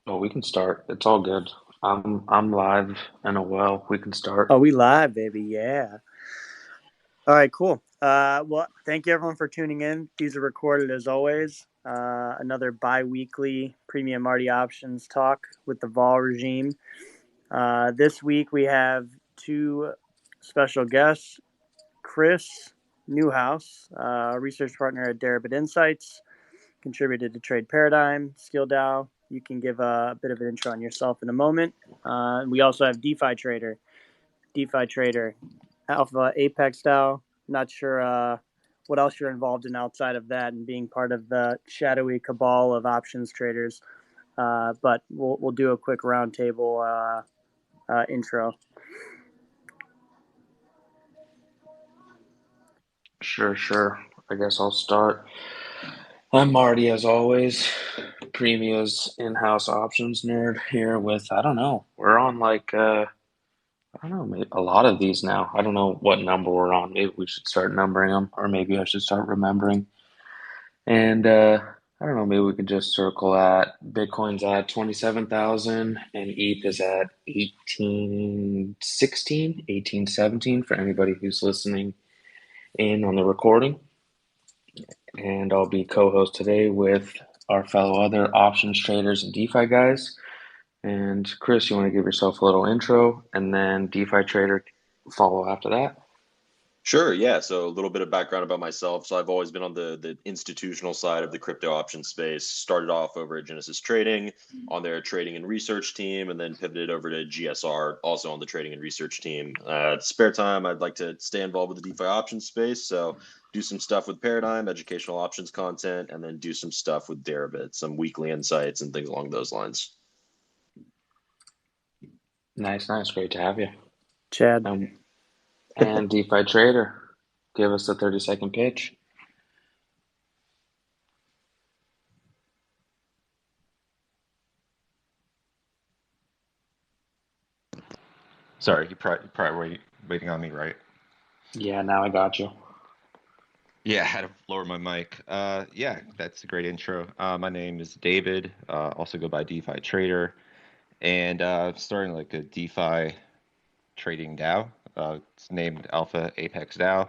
Oh, we can start. It's all good. I'm live and well. We can start. Oh, we live, baby. Yeah. All right, cool. Well, thank you everyone for tuning in. These are recorded as always. Another bi-weekly Premium Marty options talk with the Vol regime. This week we have two special guests. Chris Newhouse, research partner at Deribit Insights, contributed to Trade Paradigm, Skill DAO. You can give a bit of an intro on yourself in a moment. We also have DeFi Trader, Alpha Apex DAO. Not sure what else you're involved in outside of that and being part of the shadowy cabal of options traders. But we'll do a quick roundtable intro. Sure, sure. I guess I'll start. I'm Marty, as always. Premia's in-house options nerd here with, I don't know, we're on I don't know, maybe a lot of these now. I don't know what number we're on. Maybe we should start numbering them, or maybe I should start remembering. And I don't know, maybe we could just circle at Bitcoin's at 27,000 and ETH is at 1816, 1817 for anybody who's listening in on the recording. And I'll be co-host today with our fellow other options traders and DeFi guys. And Chris, you want to give yourself a little intro and then DeFi trader follow after that? Sure, yeah. So a little bit of background about myself. So I've always been on the institutional side of the crypto option space. Started off over at Genesis Trading on their trading and research team, and then pivoted over to GSR, also on the trading and research team. Spare time, I'd like to stay involved with the DeFi options space. So do some stuff with Paradigm, educational options content, and then do some stuff with Deribit, some weekly insights and things along those lines. Nice, nice. Great to have you. Chad. Um, and DeFi trader, give us the 30-second pitch. Sorry, you probably waiting on me, right? Yeah, now I got you. Yeah, I had to lower my mic. Yeah, that's a great intro. My name is David, also go by DeFi Trader, and starting like a DeFi trading DAO. It's named Alpha Apex DAO.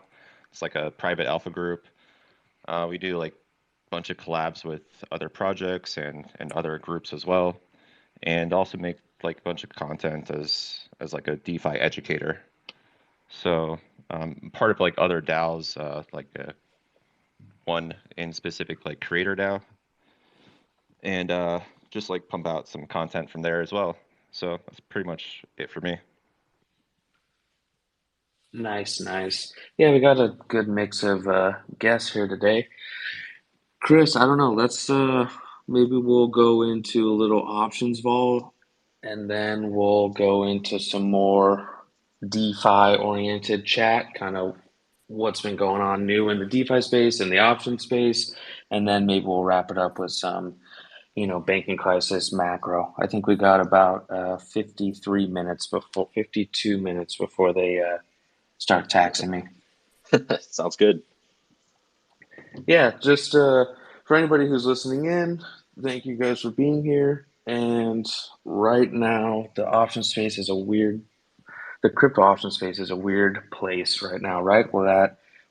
It's like a private alpha group. We do like a bunch of collabs with other projects and other groups as well, and also make like a bunch of content as like a DeFi educator. So part of like other DAOs, like one in specific like Creator DAO, and just like pump out some content from there as well. So that's pretty much it for me. Nice, nice. Yeah, we got a good mix of guests here today. Chris, I don't know. Let's maybe we'll go into a little options vol and then we'll go into some more DeFi oriented chat, kind of what's been going on new in the DeFi space and the option space, and then maybe we'll wrap it up with some, banking crisis macro. I think we got about 53 minutes before 52 minutes before they start taxing me. Sounds good. Yeah, just for anybody who's listening in, thank you guys for being here. And right now, the crypto option space is a weird place right now, right?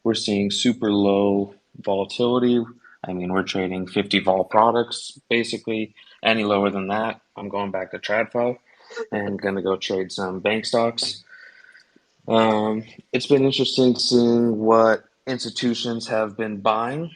We're seeing super low volatility. I mean, we're trading 50 vol products basically. Any lower than that, I'm going back to TradFi and gonna go trade some bank stocks. It's been interesting seeing what institutions have been buying.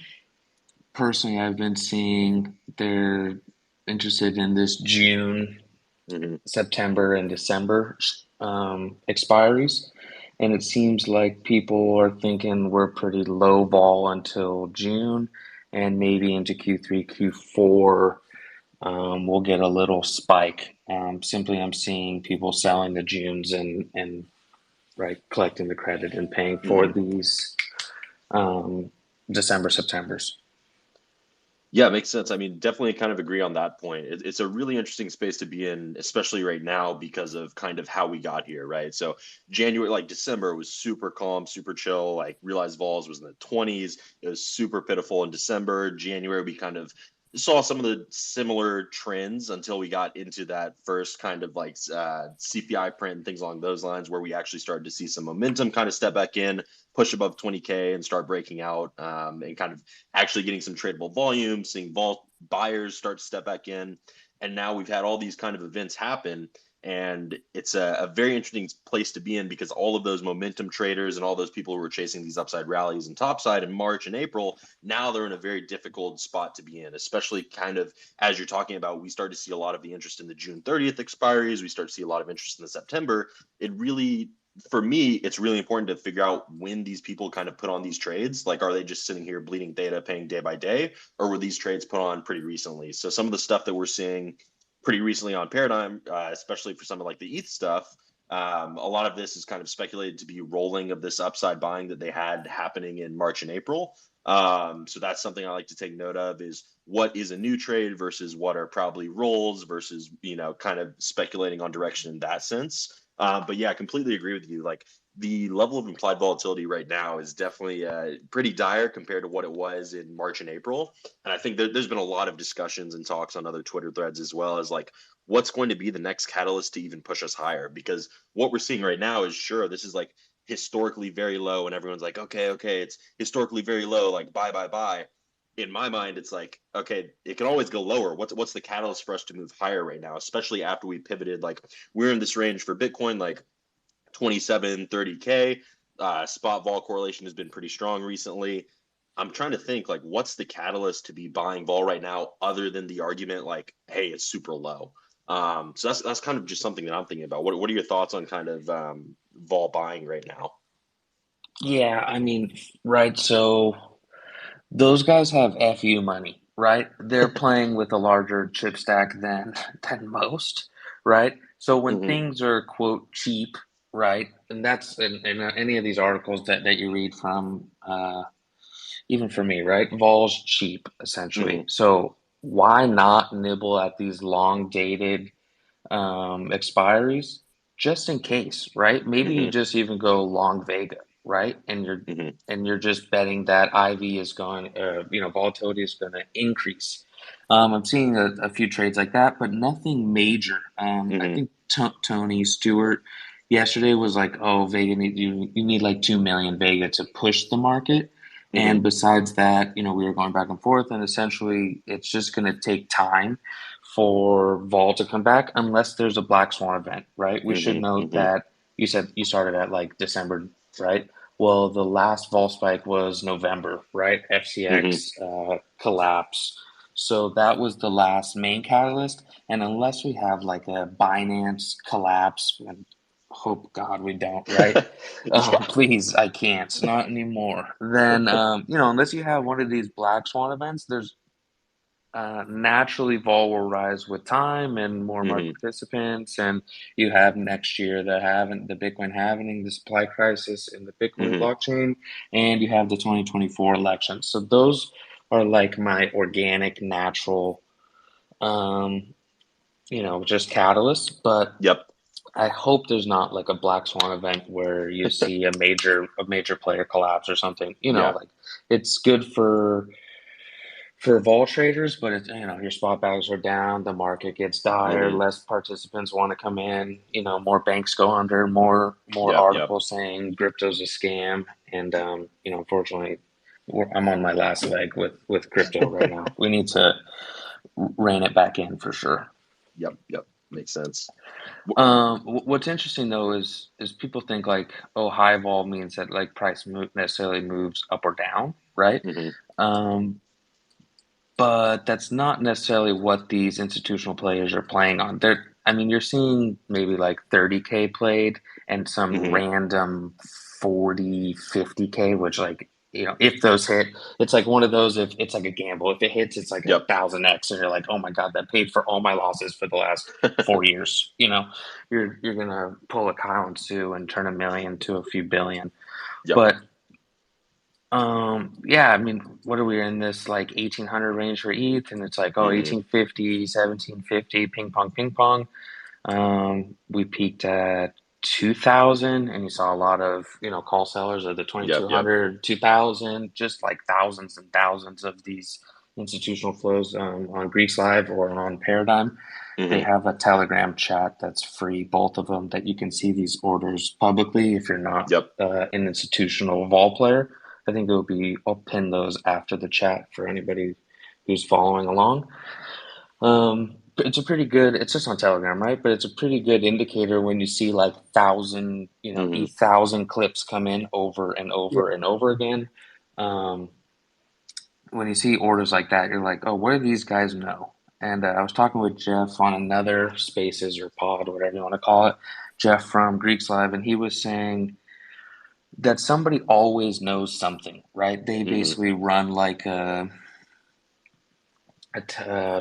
Personally, I've been seeing they're interested in this June, Mhm. September, and December expiries. And it seems like people are thinking we're pretty low vol until June and maybe into Q3, Q4. We'll get a little spike. Simply, I'm seeing people selling the Junes and right collecting the credit and paying for Mhm. these um, December, Septembers. Yeah, it makes sense. I mean, definitely kind of agree on that point. It's a really interesting space to be in, especially right now because of kind of how we got here, right? So January, like December was super calm, super chill, like realized vols was in the 20s. It was super pitiful in December. January, we kind of saw some of the similar trends until we got into that first kind of like CPI print and things along those lines, where we actually started to see some momentum kind of step back in, push above 20K and start breaking out, and kind of actually getting some tradable volume, seeing vault buyers start to step back in. And now we've had all these kind of events happen. And it's a very interesting place to be in, because all of those momentum traders and all those people who were chasing these upside rallies and topside in March and April, now they're in a very difficult spot to be in, especially kind of as you're talking about. We start to see a lot of the interest in the June 30th expiries. We start to see a lot of interest in the September. It really, for me, it's really important to figure out when these people kind of put on these trades. Like, are they just sitting here bleeding data, paying day by day, or were these trades put on pretty recently? So some of the stuff that we're seeing pretty recently on Paradigm, especially for some of like the ETH stuff, a lot of this is kind of speculated to be rolling of this upside buying that they had happening in March and April. So that's something I like to take note of, is what is a new trade versus what are probably rolls versus, kind of speculating on direction in that sense. But yeah, I completely agree with you. Like, the level of implied volatility right now is definitely pretty dire compared to what it was in March and April. And I think there's been a lot of discussions and talks on other Twitter threads as well, as like, what's going to be the next catalyst to even push us higher? Because what we're seeing right now is, sure, this is like historically very low, and everyone's like, okay, it's historically very low, like buy. In my mind, it's like, okay, it can always go lower. What's the catalyst for us to move higher right now, especially after we pivoted? Like, we're in this range for Bitcoin, like 27, 30K. Spot vol correlation has been pretty strong recently. I'm trying to think, like, what's the catalyst to be buying vol right now, other than the argument like, hey, it's super low. So that's kind of just something that I'm thinking about. What are your thoughts on kind of vol buying right now? Yeah, I mean, right. So those guys have FU money, right? They're playing with a larger chip stack than most, right? So when Mm-hmm. things are quote cheap, right? And that's in any of these articles that you read from, even for me, right? Vol's cheap essentially. Mm-hmm. So why not nibble at these long dated expiries just in case, right? Maybe you Mm-hmm. just even go long Vega, right? Mm-hmm. And you're just betting that IV is going, volatility is going to increase. I'm seeing a few trades like that, but nothing major. I Mm-hmm. think Tony Stewart yesterday was like, "Oh, Vega you need like 2 million Vega to push the market." Mm-hmm. And besides that, we were going back and forth, and essentially, it's just going to take time for vol to come back unless there's a black swan event, right? We should Mm-hmm. note Mm-hmm. that you said you started at like December, right? Well, the last vol spike was November, right? Mm-hmm. FCX collapse. So that was the last main catalyst. And unless we have like a Binance collapse, and hope God we don't, right? Yeah. Please, I can't, not anymore. Then, unless you have one of these black swan events, there's naturally vol will rise with time and more market Mm-hmm. participants, and you have next year the Bitcoin halving, the supply crisis in the Bitcoin Mm-hmm. blockchain, and you have the 2024 election. So those are like my organic, natural, um, just catalysts. But Yep. I hope there's not like a black swan event where you see a major player collapse or something. Yeah. Like it's good for vol traders, but it's your spot values are down, the market gets dire, Mm-hmm. less participants want to come in, more banks go under, more Yep. Yep. articles saying crypto's a scam, and unfortunately, I'm on my last leg with crypto right now. We need to rein it back in for sure. Yep. Yep. Makes sense. What's interesting though is people think like, oh, high vol means that like price necessarily moves up or down, right? Mm-hmm. Um, but that's not necessarily what these institutional players are playing on. I mean, you're seeing maybe like 30K played and some Mm-hmm. random 40, 50K, which like, if those hit, it's like one of those, if it's like a gamble, if it hits, it's like a Yep. 1000x and you're like, oh my God, that paid for all my losses for the last 4 years. You're going to pull a Kyle and Sue and turn a million to a few billion. Yep. But yeah, I mean, what are we in this like 1800 range for ETH? And it's like, oh, Mm-hmm. 1850, 1750, ping pong, ping pong. We peaked at 2000, and you saw a lot of, call sellers of the Yep. Yep. 2200, 2000, just like thousands and thousands of these, institutional flows on Greeks Live or on Paradigm. They have a Telegram chat that's free, both of them, that you can see these orders publicly if you're not Yep. an institutional vol player. I think I'll pin those after the chat for anybody who's following along. It's a pretty good, it's just on Telegram, right? But it's a pretty good indicator when you see like 1,000 clips come in over and Yeah. over and over again. When you see orders like that, you're like, oh, what do these guys know? And I was talking with Jeff on another Spaces or pod, whatever you want to call it, Jeff from Greeks Live, and he was saying that somebody always knows something, right? They basically run like a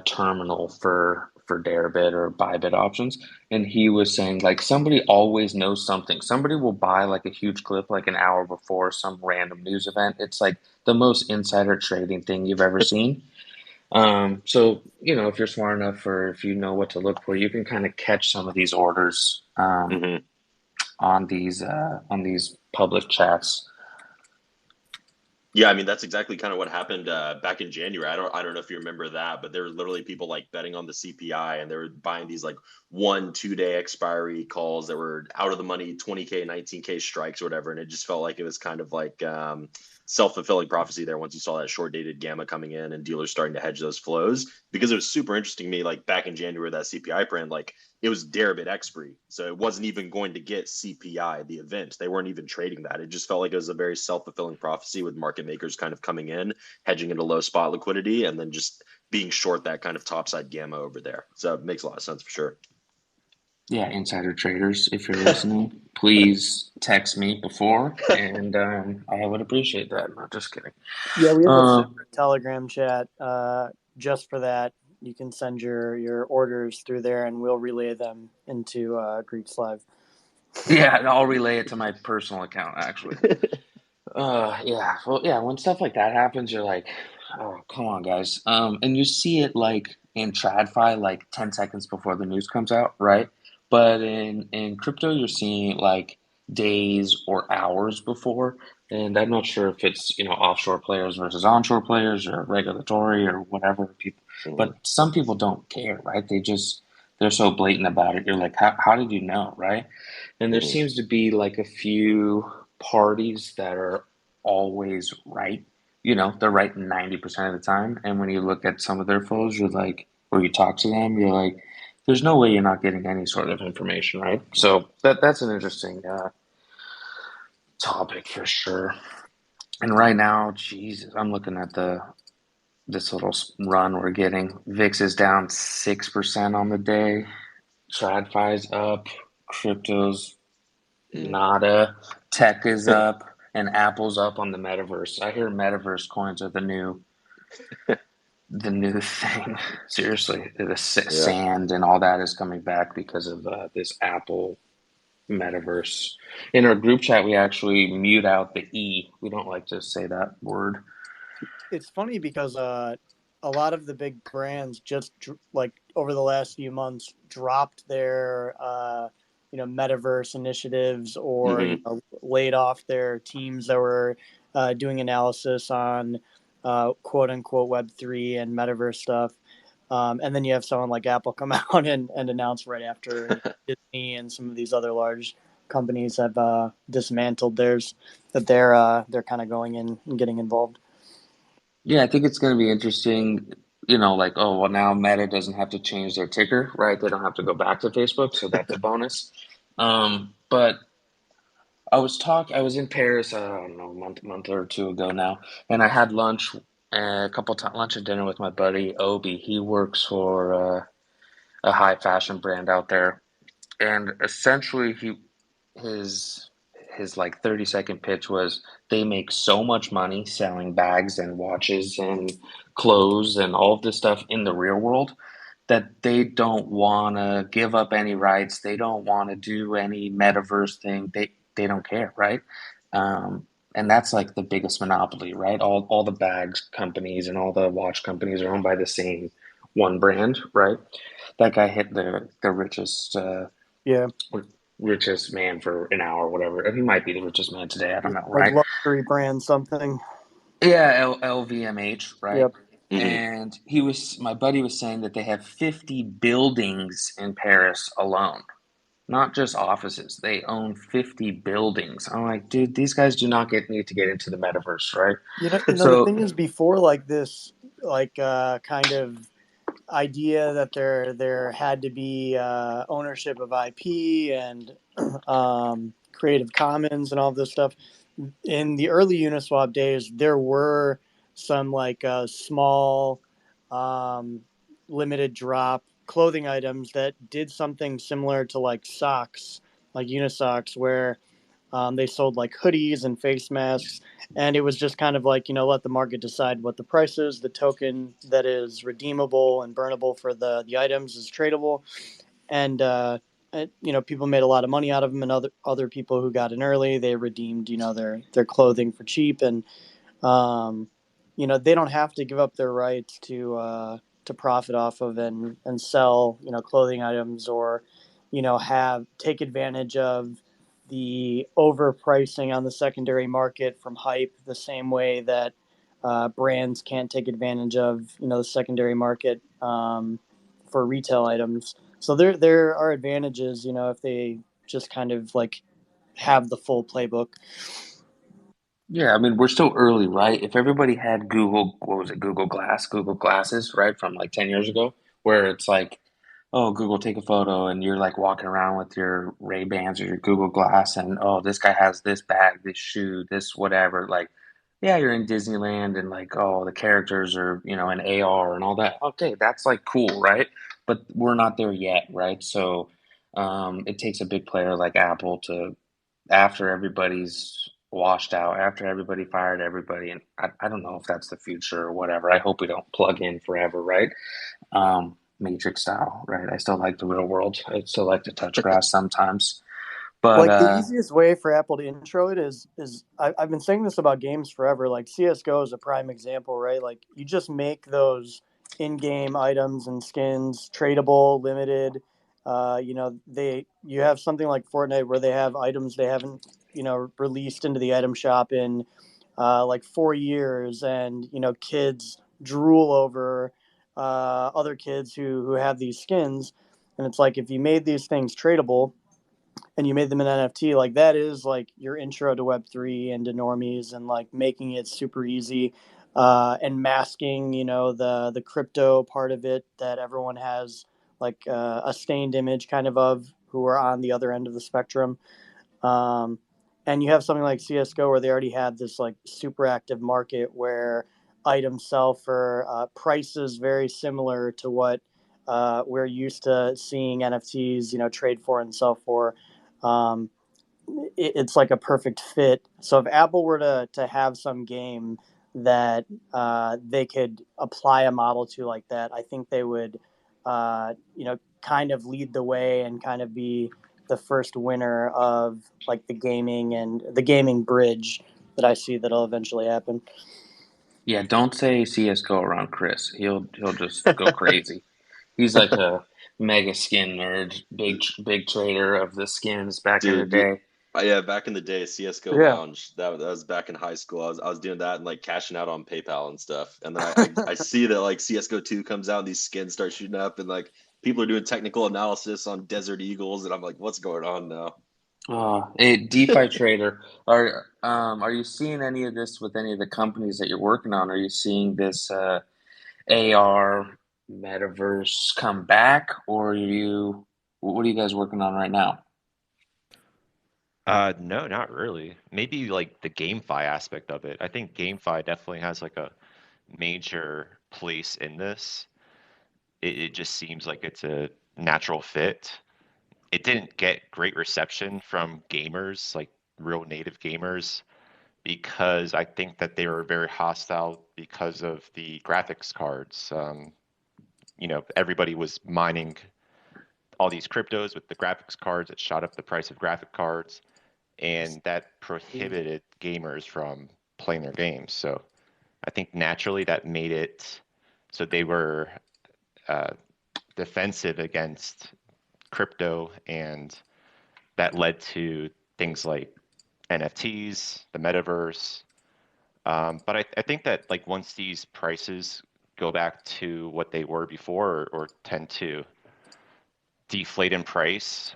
terminal for Deribit or Bybit options, and he was saying like somebody always knows something. Somebody will buy like a huge clip like an hour before some random news event. It's like the most insider trading thing you've ever seen. So if you're smart enough or if you know what to look for, you can kind of catch some of these orders on these public chats. Yeah, I mean that's exactly kind of what happened back in January. I don't know if you remember that, but there were literally people like betting on the CPI, and they were buying these like 1-2 day expiry calls that were out of the money, 20K, 19K strikes or whatever, and it just felt like it was kind of like self-fulfilling prophecy there once you saw that short-dated gamma coming in and dealers starting to hedge those flows, because it was super interesting to me. Like back in January, that CPI print, like it was Deribit expiry, so it wasn't even going to get CPI, the event. They weren't even trading that. It just felt like it was a very self-fulfilling prophecy with market makers kind of coming in, hedging into low spot liquidity, and then just being short that kind of topside gamma over there. So it makes a lot of sense for sure. Yeah, insider traders, if you're listening, please text me before, and I would appreciate that. No, just kidding. Yeah, we have a separate Telegram chat just for that. You can send your orders through there, and we'll relay them into Greeks Live. Yeah, and I'll relay it to my personal account, actually. Yeah. Well, yeah, when stuff like that happens, you're like, oh, come on, guys. And you see it like in TradFi, like 10 seconds before the news comes out, right? But in crypto, you're seeing it like days or hours before. And I'm not sure if it's, offshore players versus onshore players or regulatory or whatever people, but some people don't care, right? They're so blatant about it. You're like, how did you know, right? And there seems to be like a few parties that are always right. They're right 90% of the time. And when you look at some of their flows, you're like, or you talk to them, you're like, there's no way you're not getting any sort of information, right? So that's an interesting topic for sure. And right now, Jesus, I'm looking at this little run we're getting. VIX is down 6% on the day. TradFi's up. Crypto's nada. Tech is up. And Apple's up on the metaverse. I hear metaverse coins are the new thing. Seriously, the sand and all that is coming back because of this Apple metaverse. In our group chat, we actually mute out the E. We don't like to say that word. It's funny because a lot of the big brands just like over the last few months dropped their metaverse initiatives or laid off their teams that were doing analysis on quote unquote Web3 and metaverse stuff. And then you have someone like Apple come out and announce right after Disney and some of these other large companies have dismantled theirs, that they're kind of going in and getting involved. Yeah, I think it's going to be interesting. Like, oh, well, now Meta doesn't have to change their ticker, right? They don't have to go back to Facebook, so that's a bonus. But I was in Paris, I don't know, a month or two ago now, and I had lunch, a couple times, lunch and dinner with my buddy Obi. He works for a high fashion brand out there, and essentially his like 30-second pitch was they make so much money selling bags and watches and clothes and all of this stuff in the real world that they don't want to give up any rights. They don't want to do any metaverse thing. They don't care, right? And that's like the biggest monopoly, right? All the bags companies and all the watch companies are owned by the same one brand, right? That guy hit the richest richest man for an hour or whatever. And he might be the richest man today. I don't know, Like right? luxury brand something. Yeah, LVMH, right? Yep. Hmm. and my buddy was saying that they have 50 buildings in Paris alone, not just offices. They own 50 buildings. I'm like, dude, these guys do not need to get into the metaverse, right? The So thing is, before like this, like kind of idea that there had to be ownership of IP and Creative Commons and all this stuff. In the early Uniswap days, there were some like small, um, limited drop clothing items that did something similar to like socks, like Unisocks, where they sold like hoodies and face masks, and it was just kind of like, let the market decide what the price is. The token that is redeemable and burnable for the items is tradable, and people made a lot of money out of them, and other people who got in early, they redeemed their clothing for cheap, and um, they don't have to give up their rights to profit off of and sell clothing items, or have take advantage of the overpricing on the secondary market from hype, the same way that brands can't take advantage of the secondary market for retail items. So there are advantages, if they just kind of like have the full playbook. yeah, I mean, we're still early, right? If everybody had Google, what was it, Google Glasses, right, from like 10 years ago, where it's like, oh, Google, take a photo, and you're like walking around with your Ray-Bans or your Google Glass, and oh, this guy has this bag, this shoe, this whatever. Like, yeah, you're in Disneyland, and like, oh, the characters are, in AR and all that. Okay, that's like cool, right? But we're not there yet, right? So, it takes a big player like Apple to, after everybody's washed out, after everybody fired everybody, and I don't know if that's the future or whatever. I hope we don't plug in forever, right? Matrix style, right? I still like the real world. I still like to touch grass sometimes. But Like the easiest way for Apple to intro it is I've been saying this about games forever. Like CS:GO is a prime example, right? Like you just make those in-game items and skins tradable, limited. You have something like Fortnite where they have items they haven't released into the item shop in like 4 years, and kids drool over other kids who have these skins, and it's like if you made these things tradable and you made them an NFT, like that is like your intro to Web3 and to normies, and like making it super easy, and masking, the crypto part of it that everyone has like a stained image kind of who are on the other end of the spectrum. Um, and you have something like CS:GO where they already had this like super active market where items sell for prices very similar to what we're used to seeing NFTs, trade for and sell for. Um, it's like a perfect fit. So if Apple were to have some game that they could apply a model to like that, I think they would, kind of lead the way and kind of be the first winner of like the gaming and the gaming bridge that I see that'll eventually happen. yeah, don't say CS:GO around Chris. He'll just go crazy. He's like a mega skin nerd, big trader of the skins back in the Dude, day. yeah, back in the day, CS:GO Yeah. Lounge. That was back in high school. I was doing that and like cashing out on PayPal and stuff. And then I see that like CS:GO 2 comes out and these skins start shooting up, and like people are doing technical analysis on Desert Eagles, and I'm like, what's going on now? Hey, DeFi trader, are you seeing any of this with any of the companies that you're working on? Are you seeing this AR metaverse come back, or what are you guys working on right now? No, not really. Maybe like the GameFi aspect of it. I think GameFi definitely has like a major place in this. It just seems like it's a natural fit. It didn't get great reception from gamers, like real native gamers, because I think that they were very hostile because of the graphics cards. Everybody was mining all these cryptos with the graphics cards that shot up the price of graphic cards, and that prohibited gamers from playing their games. So I think naturally that made it so they were uh, defensive against crypto, and that led to things like NFTs, the metaverse. But I think that like once these prices go back to what they were before, or tend to deflate in price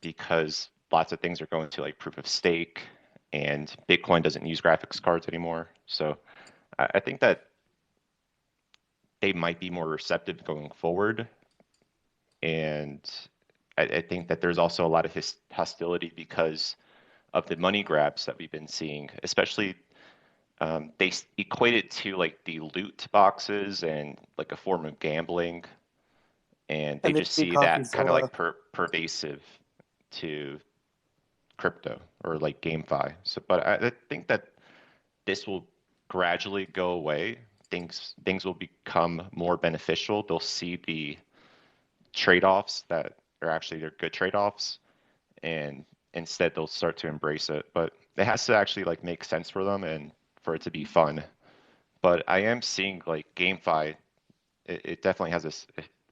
because lots of things are going to like proof of stake, and Bitcoin doesn't use graphics cards anymore. So I think that they might be more receptive going forward. And I think that there's also a lot of hostility because of the money grabs that we've been seeing, especially they equate it to like the loot boxes and like a form of gambling. And they And they just see see coffee that kind of like solo. pervasive to crypto or like GameFi. So, but I think that this will gradually go away. Things will become more beneficial. They'll see the trade-offs that are actually they're good trade-offs, and instead they'll start to embrace it. But it has to actually like make sense for them and for it to be fun. But I am seeing like GameFi, it definitely has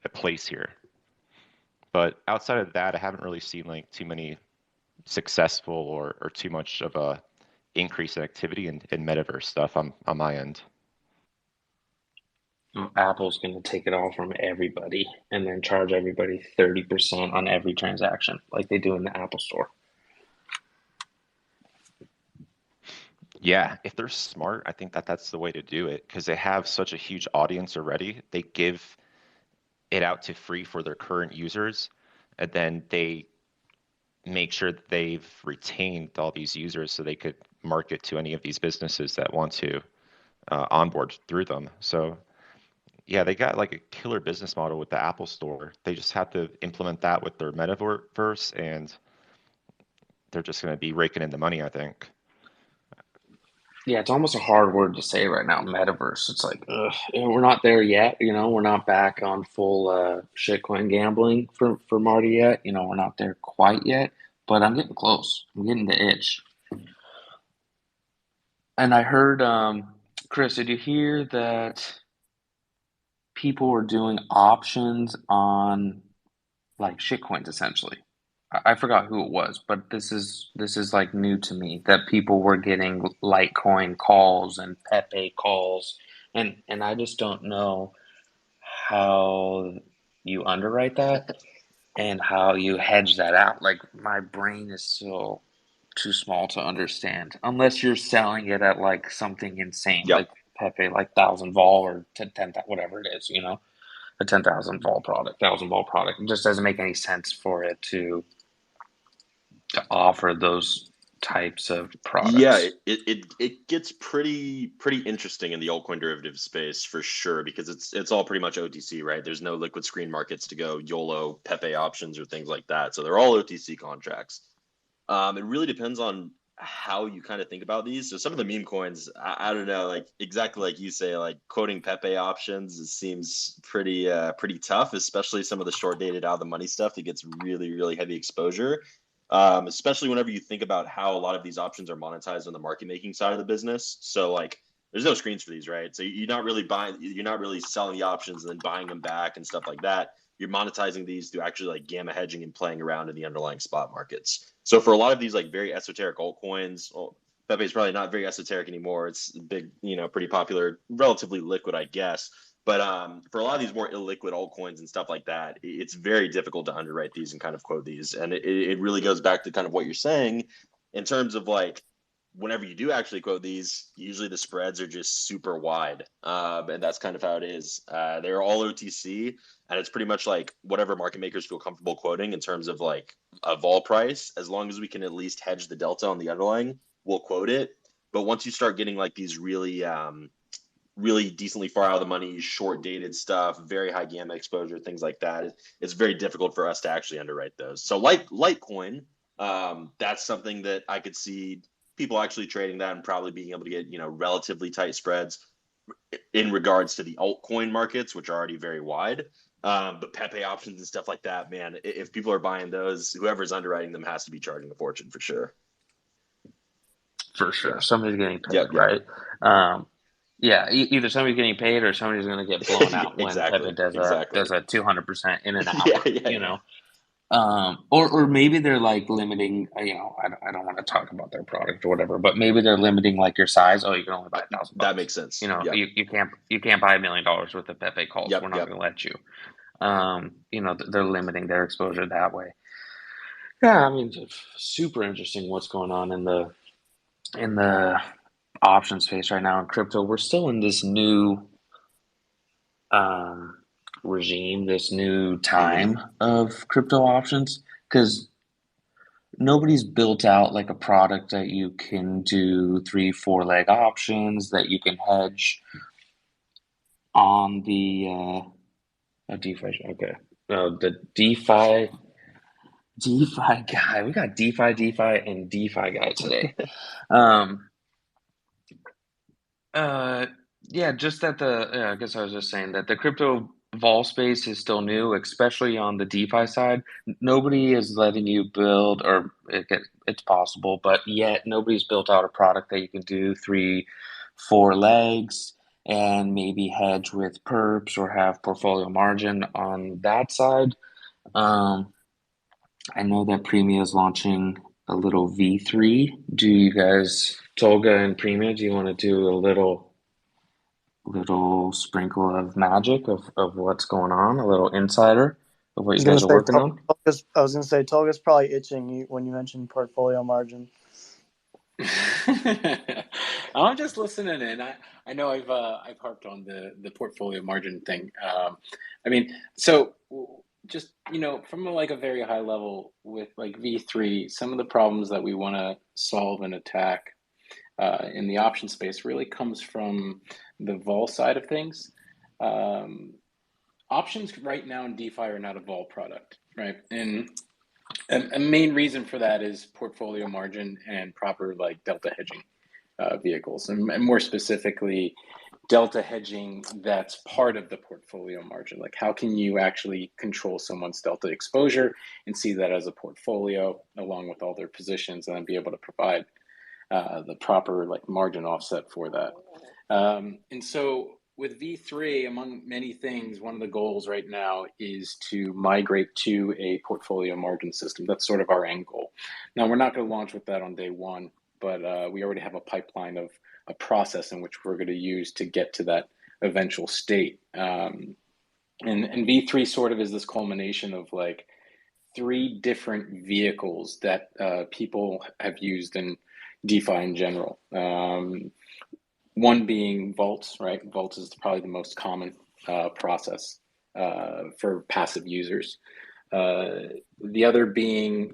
a place here. But outside of that, I haven't really seen like too many successful or too much of a increase in activity in metaverse stuff on my end. Apple's going to take it all from everybody and then charge everybody 30% on every transaction, like they do in the Apple Store. Yeah, if they're smart, I think that that's the way to do it because they have such a huge audience already. They give it out to free for their current users, and then they make sure that they've retained all these users so they could market to any of these businesses that want to onboard through them. So yeah, they got like a killer business model with the Apple Store. They just have to implement that with their metaverse, and they're just going to be raking in the money, I think. Yeah, it's almost a hard word to say right now, metaverse. It's like, ugh, we're not there yet. We're not back on full shitcoin gambling for Marty yet. We're not there quite yet, but I'm getting close. I'm getting the itch. And I heard, Chris, did you hear that people were doing options on like shitcoins essentially? I forgot who it was, but this is like new to me that people were getting Litecoin calls and Pepe calls, and I just don't know how you underwrite that and how you hedge that out. Like my brain is still too small to understand unless you're selling it at like something insane, Yep. like Pepe, like 1,000 vol or 10, whatever it is, a 10,000 vol product, 1,000 vol product. It just doesn't make any sense for it to offer those types of Yeah, products. it gets pretty interesting in the altcoin derivative space for sure because it's all pretty much OTC, right? There's no liquid screen markets to go YOLO, Pepe options or things like that. So they're all OTC contracts. It really depends on how you kind of think about these. So some of the meme coins, I don't know, like exactly like you say, like quoting Pepe options, it seems pretty tough, especially some of the short dated out of the money stuff that gets really heavy exposure. Especially whenever you think about how a lot of these options are monetized on the market making side of the business. So like there's no screens for these, right? So you're not really selling the options and then buying them back and stuff like that. You're monetizing these through actually like gamma hedging and playing around in the underlying spot markets. So for a lot of these like very esoteric altcoins, well, Pepe is probably not very esoteric anymore. It's big, pretty popular, relatively liquid, I guess. But for a lot of these more illiquid altcoins and stuff like that, it's very difficult to underwrite these and kind of quote these. And it really goes back to kind of what you're saying in terms of like whenever you do actually quote these, usually the spreads are just super wide. And that's kind of how it is. They're all OTC, and it's pretty much like whatever market makers feel comfortable quoting in terms of like a vol price. As long as we can at least hedge the delta on the underlying, we'll quote it. But once you start getting like these really decently far out of the money, short dated stuff, very high gamma exposure, things like that, it's very difficult for us to actually underwrite those. So like Litecoin, that's something that I could see people actually trading that and probably being able to get, relatively tight spreads in regards to the altcoin markets, which are already very wide. But Pepe options and stuff like that, man, if people are buying those, whoever's underwriting them has to be charging a fortune for sure. For sure, Yeah. somebody's getting Yep. paid, right? Yeah, either somebody's getting paid or somebody's going to get blown out when Exactly. Pepe does a Exactly. 200% in and out. Yeah. Or maybe they're like limiting, I don't want to talk about their product or whatever, but maybe they're limiting like your size. Oh, you can only buy That $1,000. makes sense. You know, Yep. you can't buy $1 million worth of Pepe calls. We're Yep. not Yep. going to let you. They're limiting their exposure that way. Yeah, I mean, it's super interesting what's going on in the option space right now in crypto. We're still in this new um, regime, this new Hmm. time of crypto options because nobody's built out like a product that you can do three, four leg options that you can hedge on the DeFi. Okay, the DeFi guy. We got DeFi, and DeFi guy today. Um, uh, yeah, just that I guess I was just saying that the crypto vol space is still new, especially on the DeFi side. Nobody is letting you build, or it's possible, but yet nobody's built out a product that you can do three, four legs and maybe hedge with perps or have portfolio margin on that side. Um, I know that Premia is launching a little V3. Do you guys, Tolga and Premia, do you want to do a little sprinkle of magic of what's going on, a little insider of what I you was gonna guys are say working on? Tolga's probably itching when you mentioned portfolio margin. I'm just listening in. I know I've harped on the portfolio margin thing. I mean, so just from like a very high level with like V3, some of the problems that we want to solve and attack in the option space really comes from the vol side of things. Um, Options right now in DeFi are not a vol product, right? And a main reason for that is portfolio margin and proper like delta hedging vehicles, and more specifically, delta hedging that's part of the portfolio margin. Like, how can you actually control someone's delta exposure and see that as a portfolio along with all their positions, and then be able to provide the proper like margin offset for that. And so with V3, among many things, one of the goals right now is to migrate to a portfolio margin system. That's sort of our end goal. Now, we're not going to launch with that on day one, but we already have a pipeline of a process in which we're going to use to get to that eventual state. And V3 sort of is this culmination of like three different vehicles that people have used in DeFi in general. One being vaults, right? Vaults is probably the most common process for passive users. The other being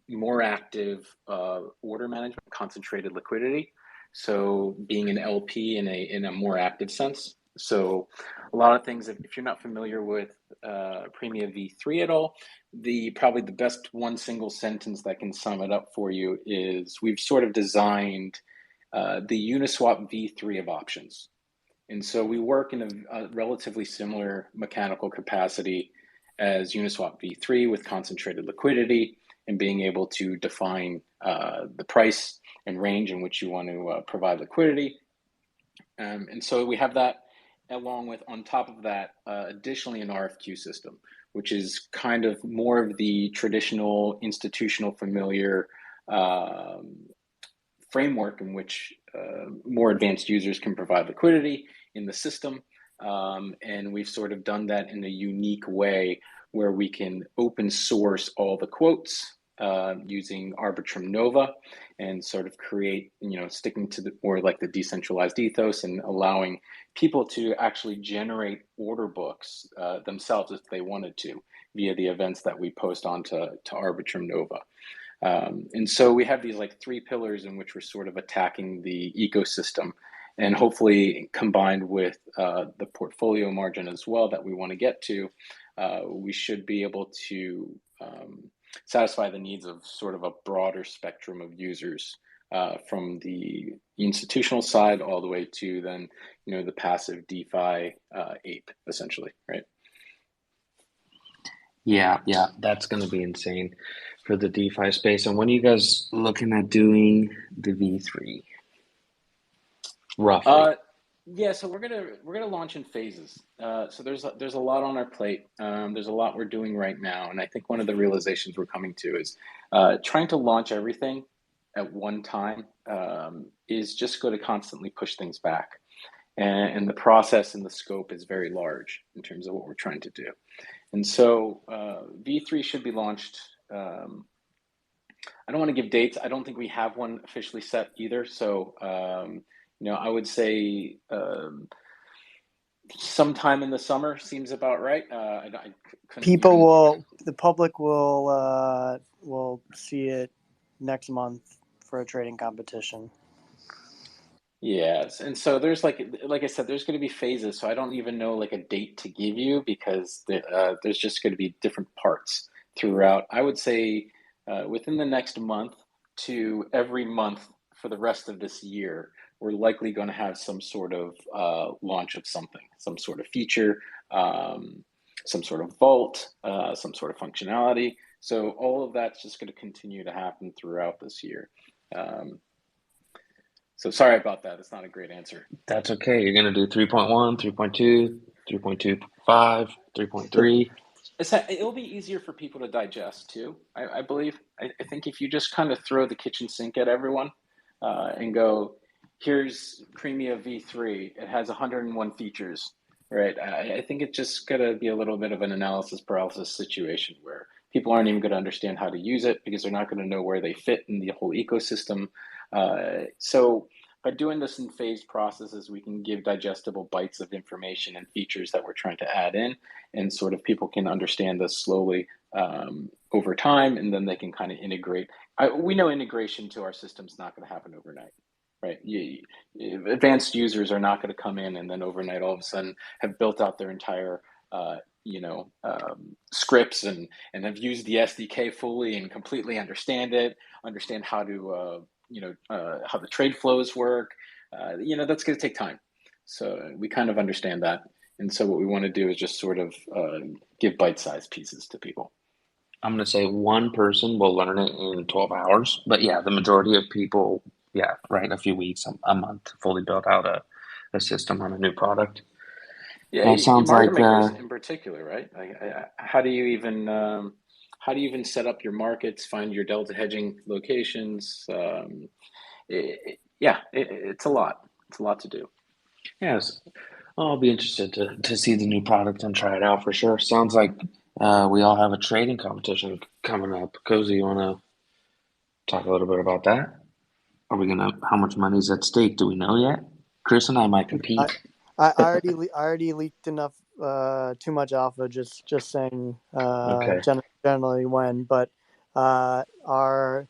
more active order management, concentrated liquidity. So being an LP in a more active sense. So a lot of things, if you're not familiar with Premia V3 at all, probably the best one single sentence that can sum it up for you is we've sort of designed the Uniswap V3 of options. And so we work in a relatively similar mechanical capacity as Uniswap V3 with concentrated liquidity and being able to define the price and range in which you want to provide liquidity. And so we have that along with, on top of that, additionally an RFQ system, which is kind of more of the traditional institutional familiar framework in which more advanced users can provide liquidity in the system. And we've sort of done that in a unique way where we can open source all the quotes using Arbitrum Nova and sort of create, sticking to the more like the decentralized ethos and allowing people to actually generate order books themselves if they wanted to via the events that we post onto Arbitrum Nova. And so we have these like three pillars in which we're sort of attacking the ecosystem, and hopefully combined with the portfolio margin as well that we want to get to, we should be able to satisfy the needs of sort of a broader spectrum of users from the institutional side all the way to then, the passive DeFi ape, essentially, right? Yeah, that's going to be insane for the DeFi space. And when are you guys looking at doing the V3? Roughly. Yeah, so we're gonna launch in phases. So there's a lot on our plate. There's a lot we're doing right now, and I think one of the realizations we're coming to is trying to launch everything at one time is just going to constantly push things back, and the process and the scope is very large in terms of what we're trying to do. And so V3 should be launched. I don't want to give dates. I don't think we have one officially set either. So I would say. Sometime in the summer seems about right. I couldn't even. The public will see it next month for a trading competition. Yes, and so there's like I said, there's going to be phases. So I don't even know like a date to give you because there's just going to be different parts throughout. I would say within the next month to every month for the rest of this year, we're likely going to have some sort of launch of something, some sort of feature, some sort of vault, some sort of functionality. So all of that's just going to continue to happen throughout this year. So sorry about that. It's not a great answer. That's okay. You're going to do 3.1, 3.2, 3.25, 3.3. It'll be easier for people to digest too, I believe. I think if you just kind of throw the kitchen sink at everyone and go, here's Premia V3, it has 101 features, right? I think it's just going to be a little bit of an analysis paralysis situation where people aren't even going to understand how to use it because they're not going to know where they fit in the whole ecosystem. So by doing this in phased processes, we can give digestible bites of information and features that we're trying to add in, and sort of people can understand this slowly over time, and then they can kind of integrate. We know integration to our system is not going to happen overnight, right? Advanced users are not going to come in and then overnight all of a sudden have built out their entire scripts and have used the SDK fully and completely understand how to how the trade flows work. That's going to take time. So we kind of understand that. And so what we want to do is just sort of give bite-sized pieces to people. I'm going to say one person will learn it in 12 hours. But yeah, the majority of people, yeah, right, in a few weeks, a month, to fully build out a system on a new product. Yeah, sounds market like makers in particular, right? How do you even set up your markets, find your delta hedging locations? It's a lot. It's a lot to do. yes. I'll be interested to see the new product and try it out for sure. Sounds like we all have a trading competition coming up. Cozy, you want to talk a little bit about that? How much money's at stake? Do we know yet? Chris and I might compete. I already leaked enough, too much alpha. Just saying, Okay. generally when, but our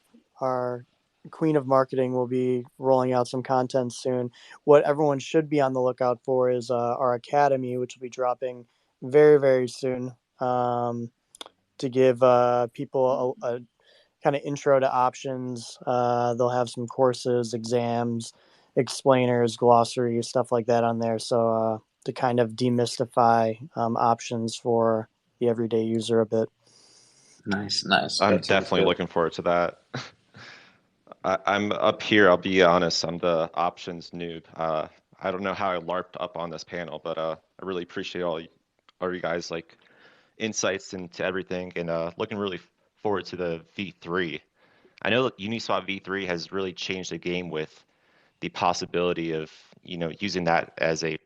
queen of marketing will be rolling out some content soon. What everyone should be on the lookout for is our academy, which will be dropping very, very soon, to give people a kind of intro to options. They'll have some courses, exams, explainers, glossaries, stuff like that on there. So to kind of demystify options for the everyday user a bit. Nice. I'm definitely looking forward to that. I'm up here. I'll be honest. I'm the options noob. I don't know how I LARPed up on this panel, but I really appreciate all you guys like insights into everything, and looking really forward to the V3. I know that Uniswap V3 has really changed the game with the possibility of using that as a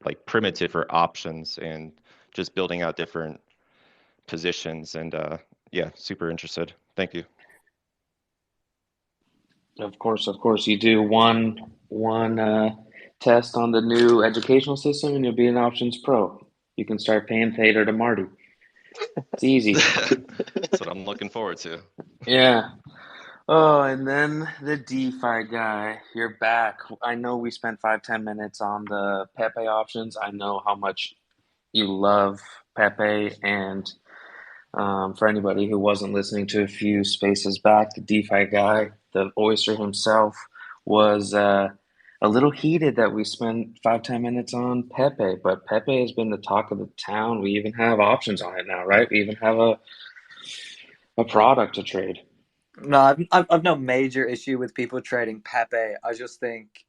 like primitive for options and just building out different positions, and yeah, super interested. Thank you. Of course, you do one test on the new educational system, and you'll be an options pro. You can start paying Thader to Marty. It's easy. That's what I'm looking forward to. Yeah. Oh, and then the DeFi guy, you're back. I know we spent 5-10 minutes on the Pepe options. I know how much you love Pepe, and for anybody who wasn't listening to a few spaces back, the DeFi guy, the oyster himself, was a little heated that we spent 5-10 minutes on Pepe, but Pepe has been the talk of the town. We even have options on it now, right? We even have a product to trade. No, I've no major issue with people trading Pepe. I just think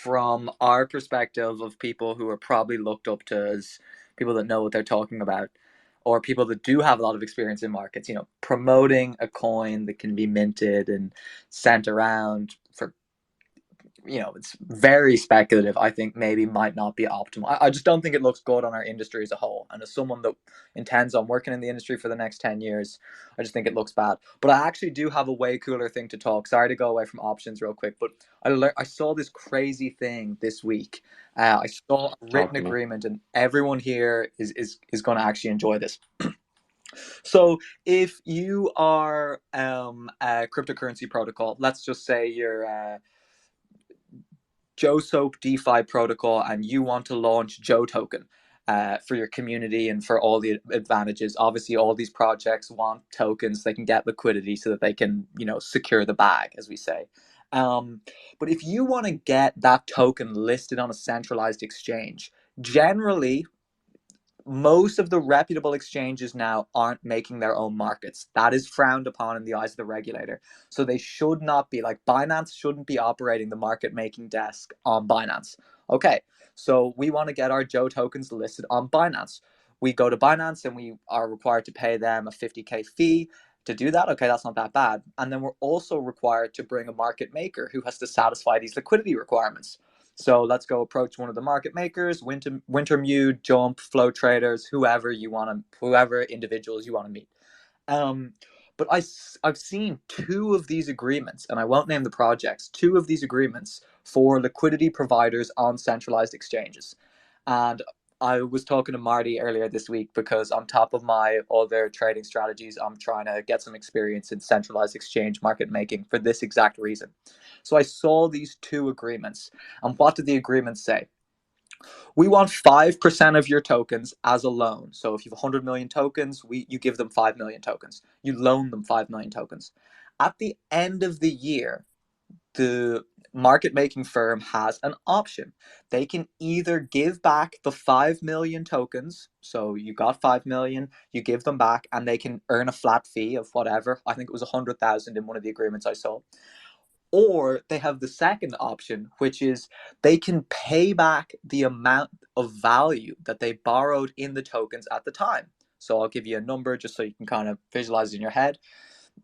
from our perspective of people who are probably looked up to as people that know what they're talking about, or people that do have a lot of experience in markets, promoting a coin that can be minted and sent around for, it's very speculative. I think maybe might not be optimal. I just don't think it looks good on our industry as a whole. And as someone that intends on working in the industry for the next 10 years, I just think it looks bad. But I actually do have a way cooler thing to talk. Sorry to go away from options real quick, but I saw this crazy thing this week. I saw a written agreement, and everyone here is going to actually enjoy this. So if you are a cryptocurrency protocol, let's just say you're Joe Soap DeFi protocol, and you want to launch Joe Token for your community and for all the advantages. Obviously, all these projects want tokens. They can get liquidity so that they can, secure the bag, as we say. But if you want to get that token listed on a centralized exchange, generally, most of the reputable exchanges now aren't making their own markets. That is frowned upon in the eyes of the regulator. So they should not be, like Binance shouldn't be operating the market making desk on Binance. Okay, so we want to get our Joe tokens listed on Binance. We go to Binance and we are required to pay them a 50K fee to do that. Okay, that's not that bad. And then we're also required to bring a market maker who has to satisfy these liquidity requirements. So let's go approach one of the market makers, Wintermute, Jump, Flow Traders, whoever individuals you want to meet. But I've seen two of these agreements, and I won't name the projects, two of these agreements for liquidity providers on centralized exchanges. And I was talking to Marty earlier this week because on top of my other trading strategies, I'm trying to get some experience in centralized exchange market making for this exact reason. So I saw these two agreements. And what did the agreements say? We want 5% of your tokens as a loan. So if you have 100 million tokens, you give them 5 million tokens. You loan them 5 million tokens. At the end of the year, the market making firm has an option. They can either give back the 5 million tokens. So you got 5 million, you give them back, and they can earn a flat fee of whatever. I think it was 100,000 in one of the agreements I saw. Or they have the second option, which is they can pay back the amount of value that they borrowed in the tokens at the time. So I'll give you a number just so you can kind of visualize it in your head.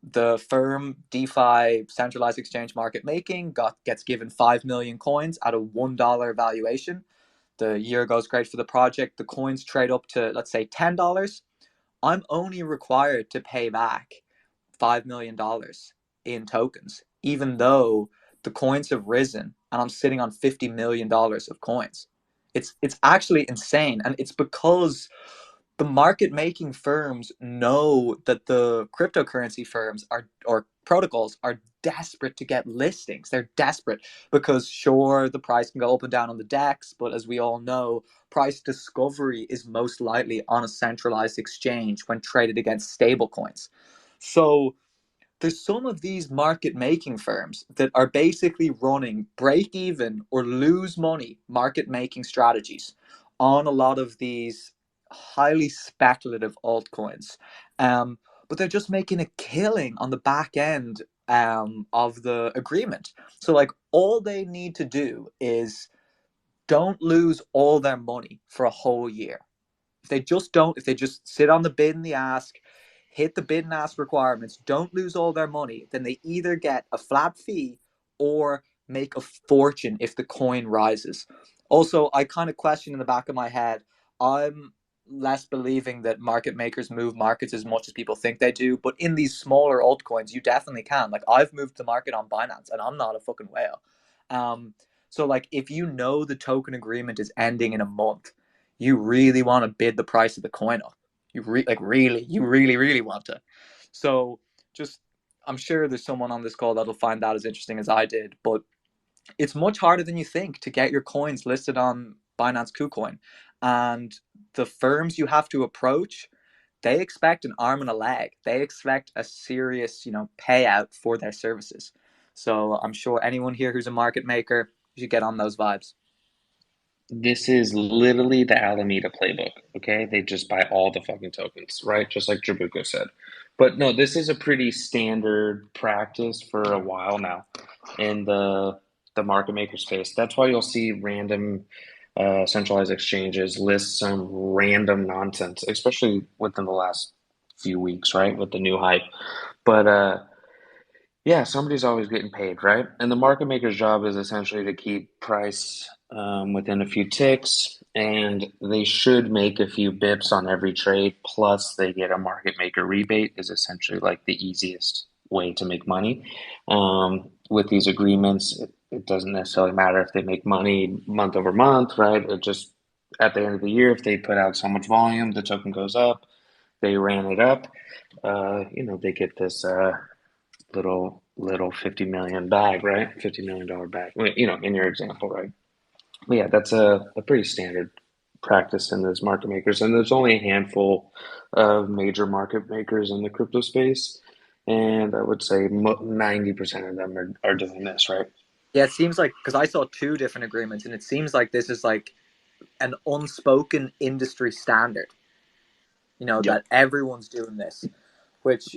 The firm DeFi centralized exchange market making gets given 5 million coins at a $1 valuation. The year goes great for the project. The coins trade up to, let's say, $10. I'm only required to pay back $5 million in tokens, even though the coins have risen and I'm sitting on $50 million of coins. It's actually insane. And it's because the market making firms know that the cryptocurrency firms or protocols are desperate to get listings. They're desperate because sure, the price can go up and down on the DEX, but as we all know, price discovery is most likely on a centralized exchange when traded against stable coins. So there's some of these market making firms that are basically running break even or lose money market making strategies on a lot of these highly speculative altcoins. But they're just making a killing on the back end of the agreement. So, like, all they need to do is don't lose all their money for a whole year. If they just sit on the bid and the ask, hit the bid and ask requirements, don't lose all their money, then they either get a flat fee or make a fortune if the coin rises. Also, I kind of question in the back of my head, I'm less believing that market makers move markets as much as people think they do, but in these smaller altcoins, you definitely can. Like, I've moved the market on Binance, and I'm not a fucking whale. So, like, if you know the token agreement is ending in a month, you really want to bid the price of the coin up. You really want to. So just, I'm sure there's someone on this call that'll find that as interesting as I did, but it's much harder than you think to get your coins listed on Binance KuCoin. And the firms you have to approach, they expect an arm and a leg. They expect a serious, payout for their services. So I'm sure anyone here who's a market maker, you should get on those vibes. This is literally the Alameda playbook, okay? They just buy all the fucking tokens, right? Just like Trabuco said. But no, this is a pretty standard practice for a while now in the the market maker space. That's why you'll see random centralized exchanges list some random nonsense, especially within the last few weeks, right, with the new hype. But yeah, somebody's always getting paid, right? And the market maker's job is essentially to keep price within a few ticks, and they should make a few bips on every trade. Plus, they get a market maker rebate, is essentially like the easiest way to make money. With these agreements, it doesn't necessarily matter if they make money month over month, right? It just at the end of the year, if they put out so much volume, the token goes up. They ran it up. They get this. Little 50 million bag, right? $50 million bag. In your example, right? But yeah, that's a pretty standard practice in those market makers, and there's only a handful of major market makers in the crypto space, and I would say 90% of them are doing this, right? Yeah, it seems like, because I saw two different agreements, and it seems like this is like an unspoken industry standard, that everyone's doing this, which,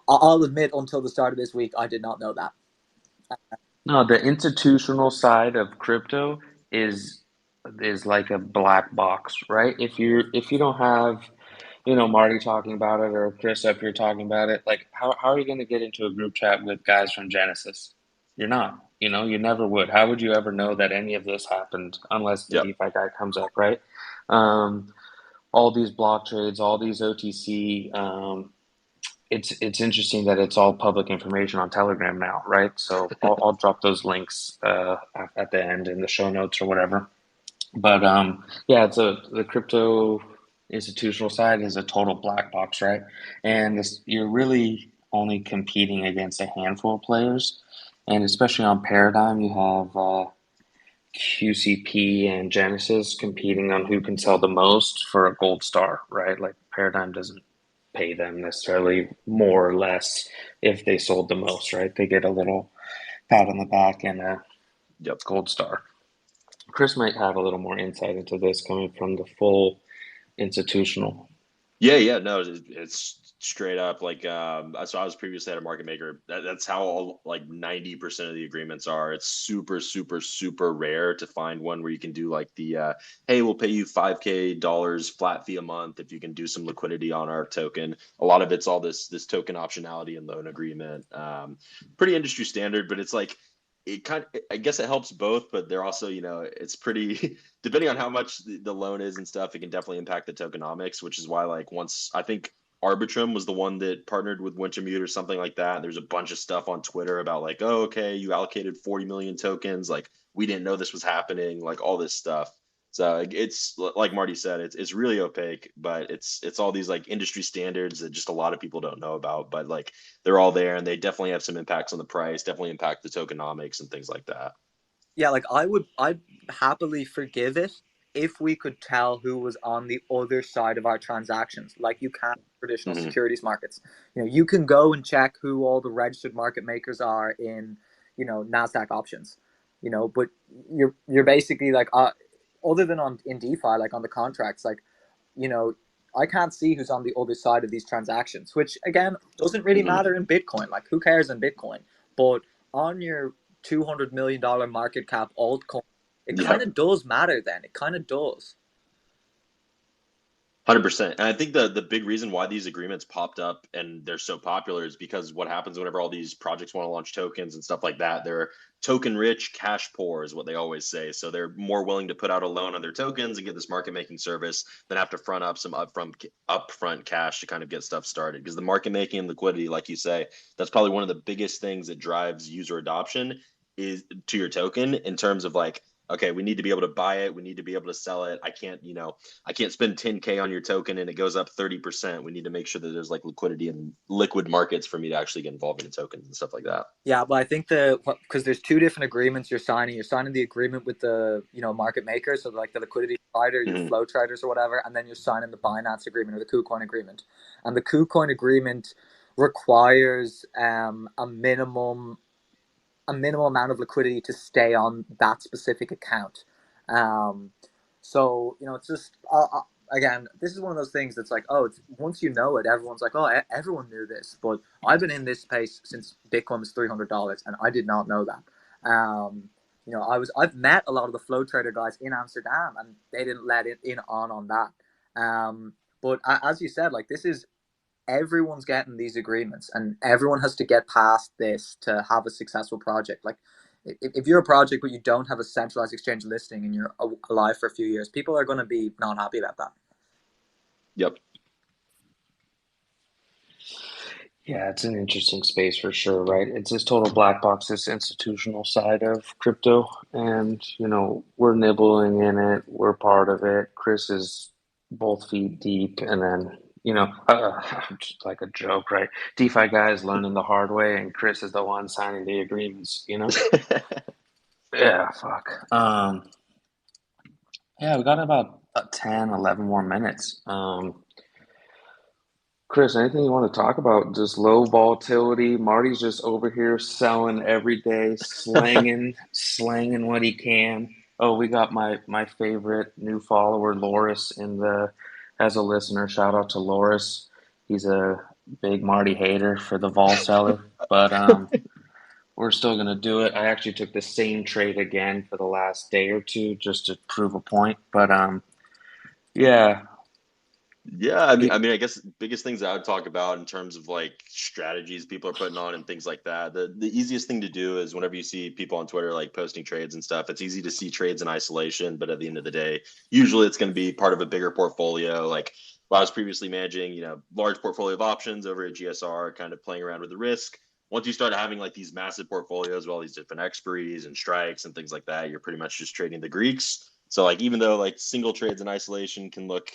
I'll admit until the start of this week, I did not know that. No, the institutional side of crypto is like a black box, right? If you don't have, Marty talking about it or Chris up here talking about it, like how are you going to get into a group chat with guys from Genesis? You're not. You never would. How would you ever know that any of this happened unless the DeFi guy comes up, right? All these block trades, all these OTC. It's interesting that it's all public information on Telegram now, right? So I'll drop those links at the end in the show notes or whatever. But yeah, the crypto institutional side is a total black box, right? And you're really only competing against a handful of players, and especially on Paradigm, you have QCP and Genesis competing on who can sell the most for a gold star, right? Like Paradigm doesn't pay them necessarily more or less if they sold the most, right? They get a little pat on the back and a gold star. Chris might have a little more insight into this coming from the full institutional. Yeah, no, it's straight up like so I was previously at a market maker. That's how all like 90% of the agreements are. It's super, super, super rare to find one where you can do like the hey, we'll pay you $5K flat fee a month if you can do some liquidity on our token. A lot of it's all this token optionality and loan agreement. Pretty industry standard, but it's like I guess it helps both, but they're also, it's pretty depending on how much the loan is and stuff, it can definitely impact the tokenomics, which is why like once I think Arbitrum was the one that partnered with Wintermute or something like that. There's a bunch of stuff on Twitter about like, oh, okay, you allocated 40 million tokens. Like we didn't know this was happening, like all this stuff. So it's like Marty said, it's really opaque, but it's all these like industry standards that just a lot of people don't know about, but like they're all there and they definitely have some impacts on the price, definitely impact the tokenomics and things like that. Yeah, like I'd happily forgive it if we could tell who was on the other side of our transactions, like you can in traditional securities markets. You can go and check who all the registered market makers are in, NASDAQ options, but you're basically like, other than in DeFi, like on the contracts, like, I can't see who's on the other side of these transactions, which again doesn't really matter in Bitcoin. Like who cares in Bitcoin? But on your $200 million market cap altcoin, it kind of does matter then. It kind of does. 100%. And I think the big reason why these agreements popped up and they're so popular is because what happens whenever all these projects want to launch tokens and stuff like that, they're token rich, cash poor is what they always say. So they're more willing to put out a loan on their tokens and get this market making service than have to front up some upfront cash to kind of get stuff started. Because the market making and liquidity, like you say, that's probably one of the biggest things that drives user adoption is to your token in terms of like, okay, we need to be able to buy it. We need to be able to sell it. I can't spend 10K on your token and it goes up 30%. We need to make sure that there's like liquidity and liquid markets for me to actually get involved in the tokens and stuff like that. Yeah, but I think because there's two different agreements you're signing. You're signing the agreement with the, market maker, so like the liquidity provider, your flow traders or whatever, and then you're signing the Binance agreement or the KuCoin agreement. And the KuCoin agreement requires a minimum amount of liquidity to stay on that specific account. So it's just again, this is one of those things that's like, oh, it's, once you know it, everyone's like, oh, everyone knew this. But I've been in this space since Bitcoin was $300, and I did not know that. You know, I've met a lot of the flow trader guys in Amsterdam, and they didn't let it in on that. But as you said, like, this is, everyone's getting these agreements, and everyone has to get past this to have a successful project. Like, if you're a project but you don't have a centralized exchange listing and you're alive for a few years, people are going to be not happy about that. Yep. Yeah, it's an interesting space for sure, right? It's this total black box, this institutional side of crypto, and we're nibbling in it. We're part of it. Chris is both feet deep, and then just like a joke, right? DeFi guy is learning the hard way, and Chris is the one signing the agreements. Yeah, fuck. Yeah, we got about 10, 11 more minutes. Chris, anything you want to talk about? Just low volatility. Marty's just over here selling every day, slanging what he can. Oh, we got my favorite new follower, Loris, as a listener. Shout out to Loris. He's a big Marty hater for the vol seller, but we're still gonna do it. I actually took the same trade again for the last day or two just to prove a point. But yeah. Yeah, I guess biggest things I would talk about in terms of like strategies people are putting on and things like that. The easiest thing to do is whenever you see people on Twitter like posting trades and stuff, it's easy to see trades in isolation, but at the end of the day, usually it's going to be part of a bigger portfolio. Like I was previously managing, large portfolio of options over at GSR, kind of playing around with the risk. Once you start having like these massive portfolios with all these different expiries and strikes and things like that, you're pretty much just trading the Greeks. So like even though like single trades in isolation can look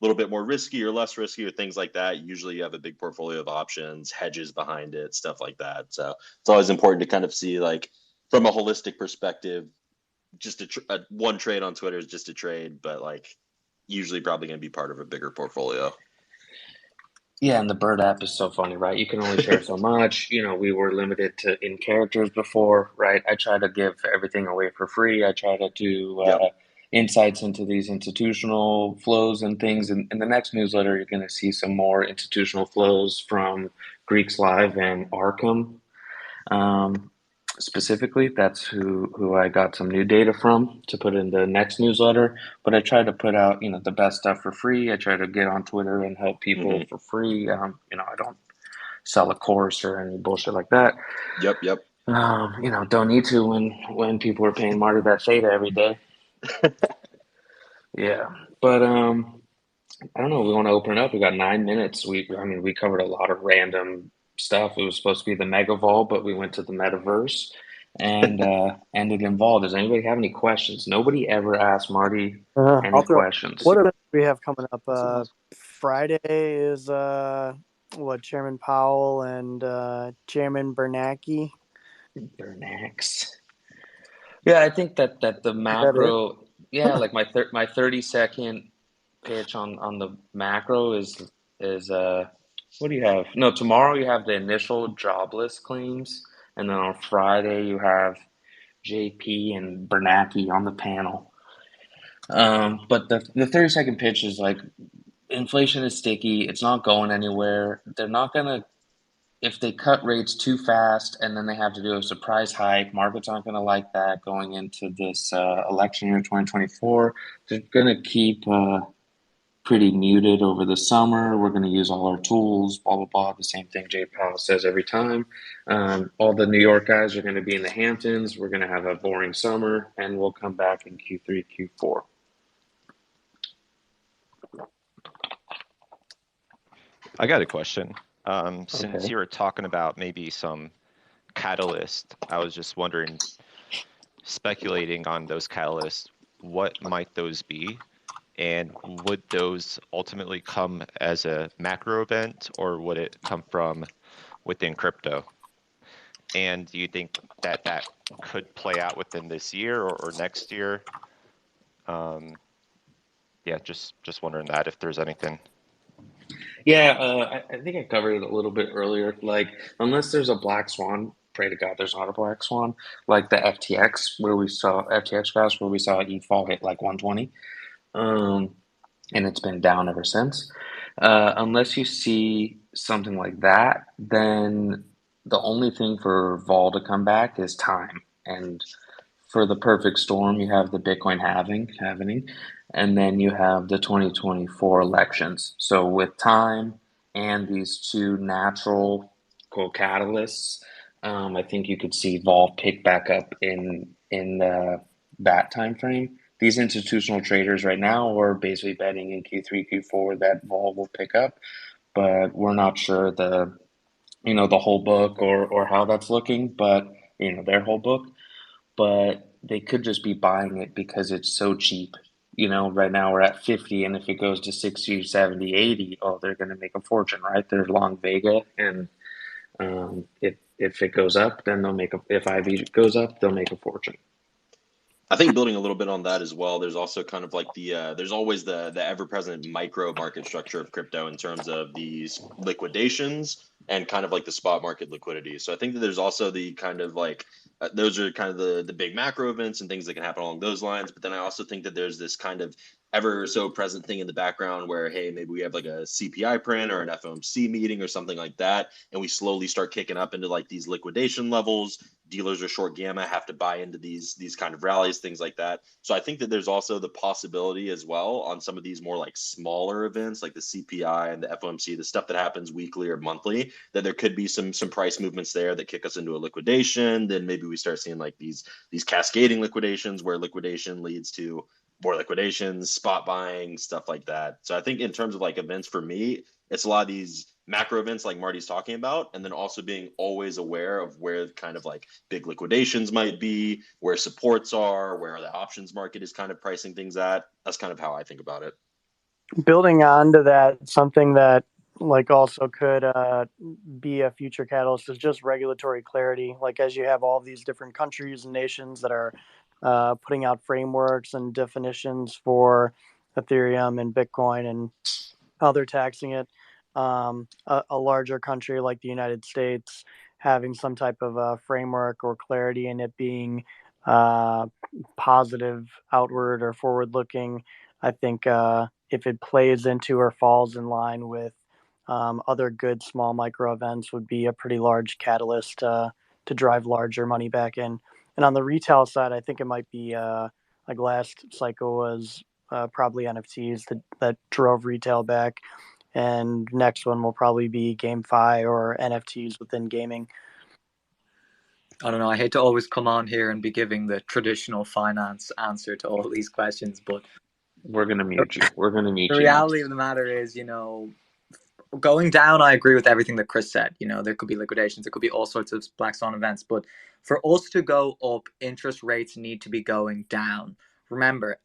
little bit more risky or less risky or things like that, usually you have a big portfolio of options, hedges behind it, stuff like that. So it's always important to kind of see like from a holistic perspective, just one trade on Twitter is just a trade, but like usually probably going to be part of a bigger portfolio. Yeah, and the Bird app is so funny, right? You can only share so much. We were limited to in characters before, right? I try to give everything away for free. I try to do insights into these institutional flows and things. And in the next newsletter, you're going to see some more institutional flows from Greeks Live and Arkham. Specifically, that's who I got some new data from to put in the next newsletter. But I try to put out the best stuff for free. I try to get on Twitter and help people for free. I don't sell a course or any bullshit like that. Yep. Don't need to when people are paying Marty that theta every day. Yeah, but I don't know. We want to open it up. We got 9 minutes. We covered a lot of random stuff. It was supposed to be the mega vol, but we went to the metaverse and ended in vol. Does anybody have any questions? Nobody ever asked Marty any questions. What do we have coming up? Friday is Chairman Powell and Chairman Bernanke. Yeah, I think that the macro. Yeah, like my 30-second pitch on the macro is what do you have? No, tomorrow you have the initial jobless claims, and then on Friday you have JP and Bernanke on the panel. But the 30-second pitch is like inflation is sticky. It's not going anywhere. They're not gonna. If they cut rates too fast and then they have to do a surprise hike, markets aren't going to like that going into this election year 2024. They're going to keep pretty muted over the summer. We're going to use all our tools, blah, blah, blah. The same thing Jay Powell says every time. All the New York guys are going to be in the Hamptons. We're going to have a boring summer, and we'll come back in Q3, Q4. I got a question. Since you were talking about maybe some catalyst, I was just wondering, speculating on those catalysts, what might those be? And would those ultimately come as a macro event, or would it come from within crypto? And do you think that could play out within this year or next year? Yeah, just wondering that if there's anything. Yeah, I think I covered it a little bit earlier. Like, unless there's a black swan, pray to God there's not a black swan, like the FTX crash where we saw ETH fall hit like 120. and it's been down ever since. Unless you see something like that, then the only thing for vol to come back is time. And for the perfect storm, you have the Bitcoin halving, and then you have the 2024 elections. So with time and these two natural quote catalysts, I think you could see vol pick back up in that time frame. These institutional traders right now are basically betting in Q3, Q4 that vol will pick up, but we're not sure the whole book or how that's looking, but their whole book, but they could just be buying it because it's so cheap. Right now we're at 50, and if it goes to 60, 70, 80, oh, they're going to make a fortune, right? They're long Vega, and if it goes up, then if IV goes up, they'll make a fortune. I think building a little bit on that as well, there's also kind of like there's always the ever-present micro market structure of crypto in terms of these liquidations and kind of like the spot market liquidity. So I think that there's also the kind of like those are kind of the big macro events and things that can happen along those lines. But then I also think that there's this kind of ever so present thing in the background where, hey, maybe we have like a CPI print or an FOMC meeting or something like that, and we slowly start kicking up into like these liquidation levels. Dealers are short gamma, have to buy into these kind of rallies, things like that. So I think that there's also the possibility as well on some of these more like smaller events like the CPI and the FOMC, the stuff that happens weekly or monthly, that there could be some price movements there that kick us into a liquidation. Then maybe we start seeing like these cascading liquidations where liquidation leads to more liquidations, spot buying, stuff like that. So I think in terms of like events for me, it's a lot of these macro events like Marty's talking about, and then also being always aware of where kind of like big liquidations might be, where supports are, where the options market is kind of pricing things at. That's kind of how I think about it. Building on to that, something that like also could be a future catalyst is just regulatory clarity. Like as you have all these different countries and nations that are putting out frameworks and definitions for Ethereum and Bitcoin and how they're taxing it. A larger country like the United States having some type of framework or clarity in it being positive, outward, or forward looking. I think if it plays into or falls in line with other good small micro events, would be a pretty large catalyst to drive larger money back in. And on the retail side, I think it might be like last cycle was probably NFTs that drove retail back. And next one will probably be GameFi or NFTs within gaming. I don't know. I hate to always come on here and be giving the traditional finance answer to all these questions, but we're going to mute you. The reality of the matter is, going down, I agree with everything that Chris said. There could be liquidations, there could be all sorts of black swan events, but for us to go up, interest rates need to be going down. Remember,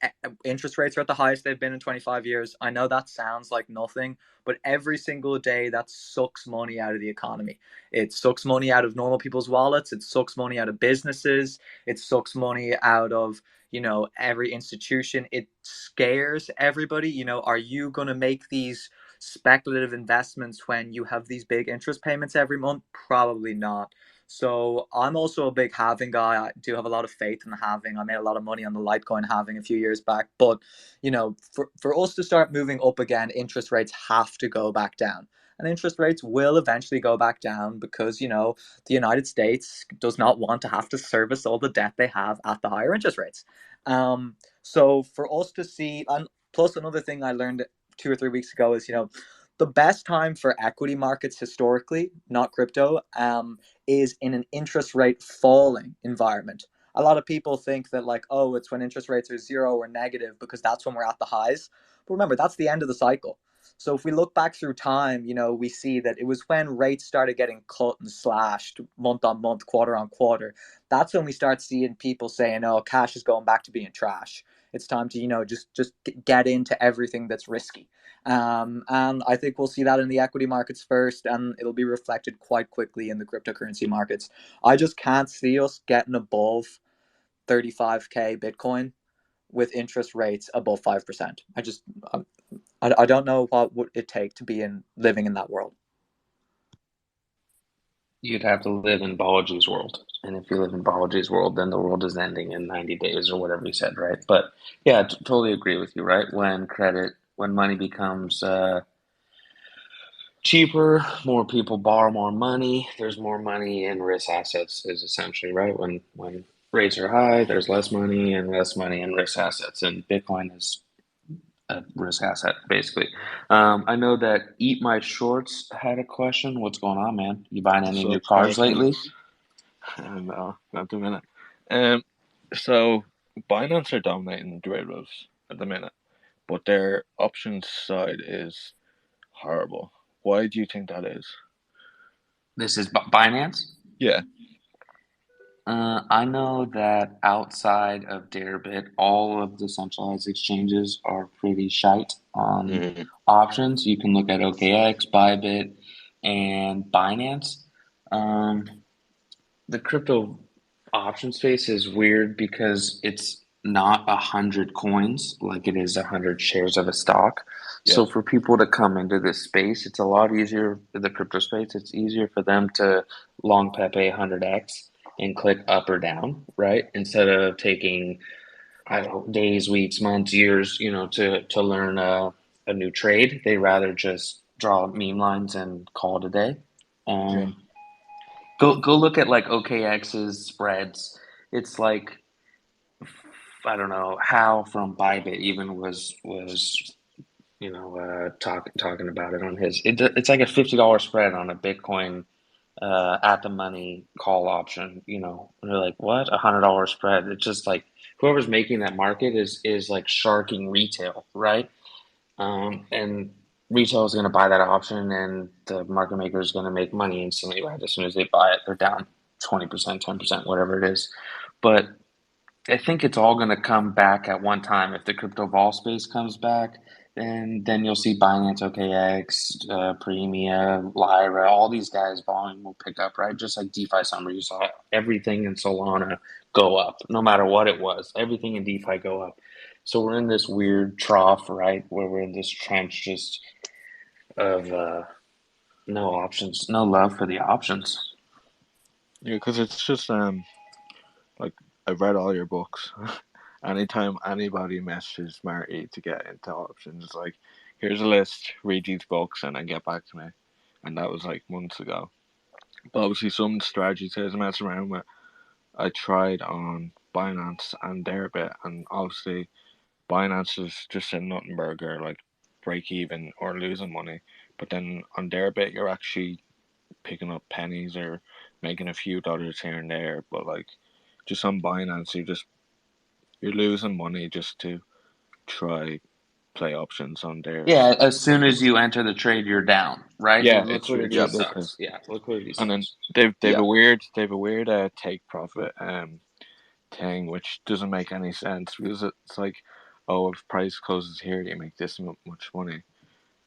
interest rates are at the highest they've been in 25 years. I know that sounds like nothing, but every single day that sucks money out of the economy. It sucks money out of normal people's wallets. It sucks money out of businesses. It sucks money out of every institution. It scares everybody. Are you going to make these speculative investments when you have these big interest payments every month? Probably not. So I'm also a big halving guy. I do have a lot of faith in the halving. I made a lot of money on the Litecoin halving a few years back. But, for us to start moving up again, interest rates have to go back down. And interest rates will eventually go back down because, the United States does not want to have to service all the debt they have at the higher interest rates. So for us to see, and plus another thing I learned 2 or 3 weeks ago is, the best time for equity markets historically, not crypto, is in an interest rate falling environment. A lot of people think that it's when interest rates are zero or negative because that's when we're at the highs. But remember, that's the end of the cycle. So if we look back through time, we see that it was when rates started getting cut and slashed month on month, quarter on quarter. That's when we start seeing people saying, oh, cash is going back to being trash. It's time to, just get into everything that's risky. And I think we'll see that in the equity markets first, and it'll be reflected quite quickly in the cryptocurrency markets. I just can't see us getting above 35K Bitcoin with interest rates above 5%. I don't know what would it take to be living in that world. You'd have to live in Balaji's world. And if you live in Balaji's world, then the world is ending in 90 days or whatever he said, right? But yeah, totally agree with you, right? When credit when money becomes cheaper, more people borrow more money. There's more money in risk assets, is essentially right. When rates are high, there's less money and less money in risk assets, and Bitcoin is a risk asset basically. I know that Eat My Shorts had a question. What's going on, man? You buying any new cars lately? No, not the minute. So Binance are dominating derivatives at the minute, but their options side is horrible. Why do you think that is? This is Binance. Yeah. I know that outside of Deribit, all of the centralized exchanges are pretty shite on options. You can look at OKX, Bybit, and Binance. The crypto option space is weird because it's not 100 coins like it is 100 shares of a stock. Yeah. So for people to come into this space, it's a lot easier for the crypto space. It's easier for them to long Pepe 100x and click up or down, right? Instead of taking, I don't know, days, weeks, months, years, to learn a new trade. They rather just draw meme lines and call it a day. Go look at like OKX's spreads. It's like, I don't know how from Bybit even was talking about it on his. It's like a $50 spread on a Bitcoin at the money call option. And they're like, what? $100 spread? It's just like whoever's making that market is like sharking retail, right? And retail is going to buy that option, and the market maker is going to make money instantly, right? As soon as they buy it, they're down 20%, 10%, whatever it is. But I think it's all going to come back at one time. If the crypto vol space comes back, then you'll see Binance, OKX, Premia, Lyra, all these guys' volume will pick up, right? Just like DeFi summer, you saw everything in Solana go up, no matter what it was. Everything in DeFi go up. So we're in this weird trough, right, where we're in this trench just of no options, no love for the options. Yeah, because it's just like I've read all your books. Anytime anybody messages Marty to get into options, it's like, here's a list, read these books, and then get back to me. And that was like months ago. But obviously, some strategies I was messing around with, I tried on Binance and Deribit, and obviously, Binance is just a nothing burger, like break even or losing money. But then on Deribit, you're actually picking up pennies or making a few dollars here and there. But like, just on Binance, you're losing money just to try play options on there. Yeah, as soon as you enter the trade, you're down, right? Yeah, liquidity sucks. Yeah, liquidity sucks. And then they've a weird take profit thing, which doesn't make any sense, because it's like, oh, if price closes here, you make this much money,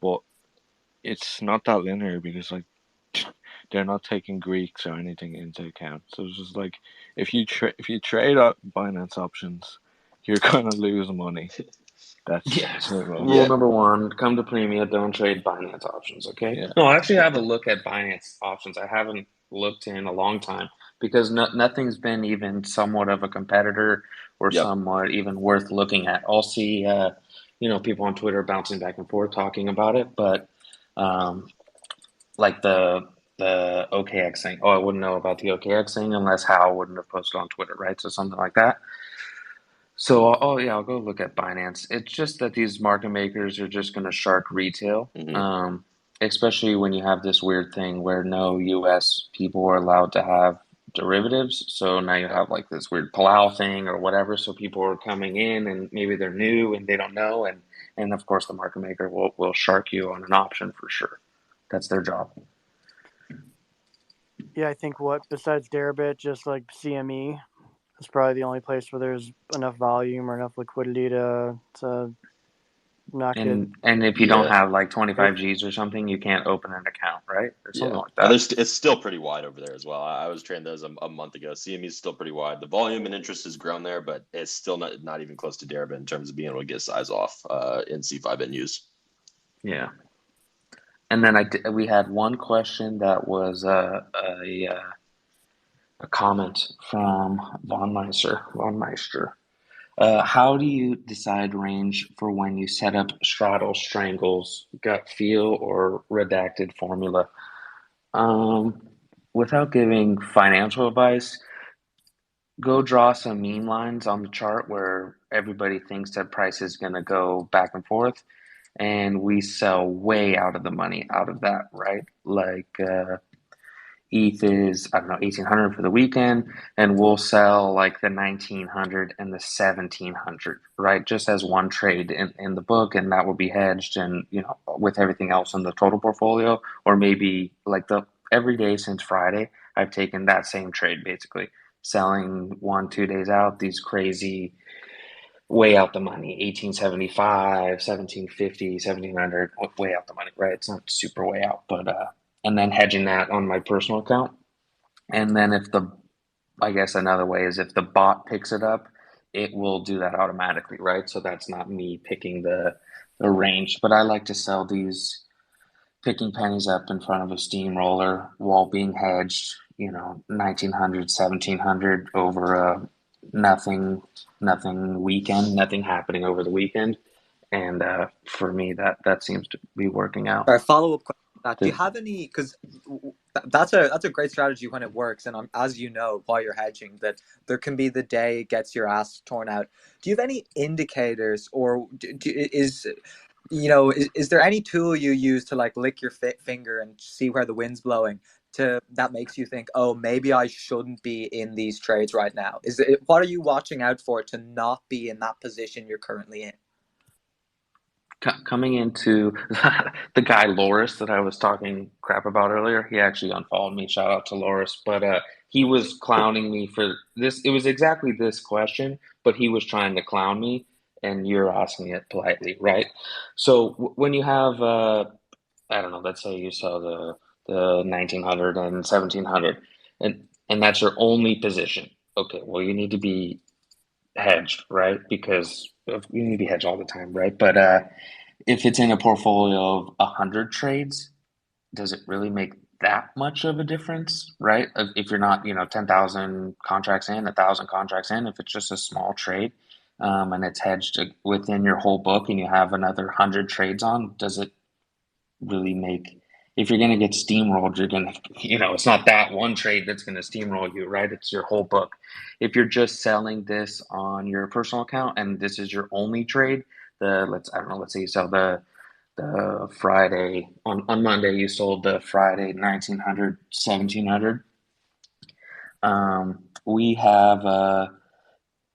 but it's not that linear, because like they're not taking Greeks or anything into account. So it's just like, if you trade up Binance options, you're gonna lose money. That's rule number one: come to Premia, don't trade Binance options. Okay. Yeah. No, I actually have a look at Binance options. I haven't looked in a long time because nothing's been even somewhat of a competitor or somewhat even worth looking at. I'll see, people on Twitter bouncing back and forth talking about it, but like the OKX thing. Oh, I wouldn't know about the OKX thing unless Hal wouldn't have posted on Twitter, right? So something like that. So, I'll go look at Binance. It's just that these market makers are just going to shark retail, especially when you have this weird thing where no U.S. people are allowed to have derivatives. So now you have like this weird Palau thing or whatever. So people are coming in and maybe they're new and they don't know. And of course, the market maker will shark you on an option for sure. That's their job. Yeah, I think besides Deribit, just like CME, it's probably the only place where there's enough volume or enough liquidity to not get. And if you don't have like 25 G's or something, you can't open an account, right? Or something like that. It's still pretty wide over there as well. I was trading those a month ago. CME is still pretty wide. The volume and interest has grown there, but it's still not even close to Deribit in terms of being able to get size off in C5 venues. Yeah. And then we had one question that was a comment from Von Meister. How do you decide range for when you set up straddle strangles, gut feel, or redacted formula? Um, Without giving financial advice, go draw some mean lines on the chart where everybody thinks that price is going to go back and forth, and we sell way out of the money out of that, right? Like ETH is, I don't know, 1800 for the weekend, and we'll sell like the 1900 and the 1700, right? Just as one trade in the book, and that will be hedged and, with everything else in the total portfolio, or maybe like the every day since Friday, I've taken that same trade basically, selling 1, 2 days out, these crazy way out the money 1875, 1750, 1700, way out the money, right? It's not super way out, but and then hedging that on my personal account. And then I guess another way is if the bot picks it up, it will do that automatically, right? So that's not me picking the range, but I like to sell these picking pennies up in front of a steamroller while being hedged, 1900, 1700 over a nothing weekend, nothing happening over the weekend. And for me, that seems to be working out. All right, follow-up question. Do you have any, because that's a great strategy when it works, and as you know, while you're hedging, that there can be the day it gets your ass torn out. Do you have any indicators, or is there any tool you use to like lick your finger and see where the wind's blowing that makes you think, oh, maybe I shouldn't be in these trades right now? What are you watching out for to not be in that position you're currently in? Coming into the guy Loris that I was talking crap about earlier, he actually unfollowed me. Shout out to Loris, but he was clowning me for this. It was exactly this question, but he was trying to clown me, and you're asking it politely, right? So when you have, I don't know, let's say you sell the 1900 and 1700, and that's your only position. Okay, well you need to be hedged, right? Because you need to be hedged all the time, right? But if it's in a portfolio of 100 trades, does it really make that much of a difference, right? If you're not, 10,000 contracts in, 1,000 contracts in, if it's just a small trade, and it's hedged within your whole book and you have another 100 trades on, does it really make, if you're going to get steamrolled, you're going to, it's not that one trade that's going to steamroll you, right? It's your whole book. If you're just selling this on your personal account and this is your only trade, let's say you sell the Friday on Monday, you sold the Friday 1900, 1700. We have,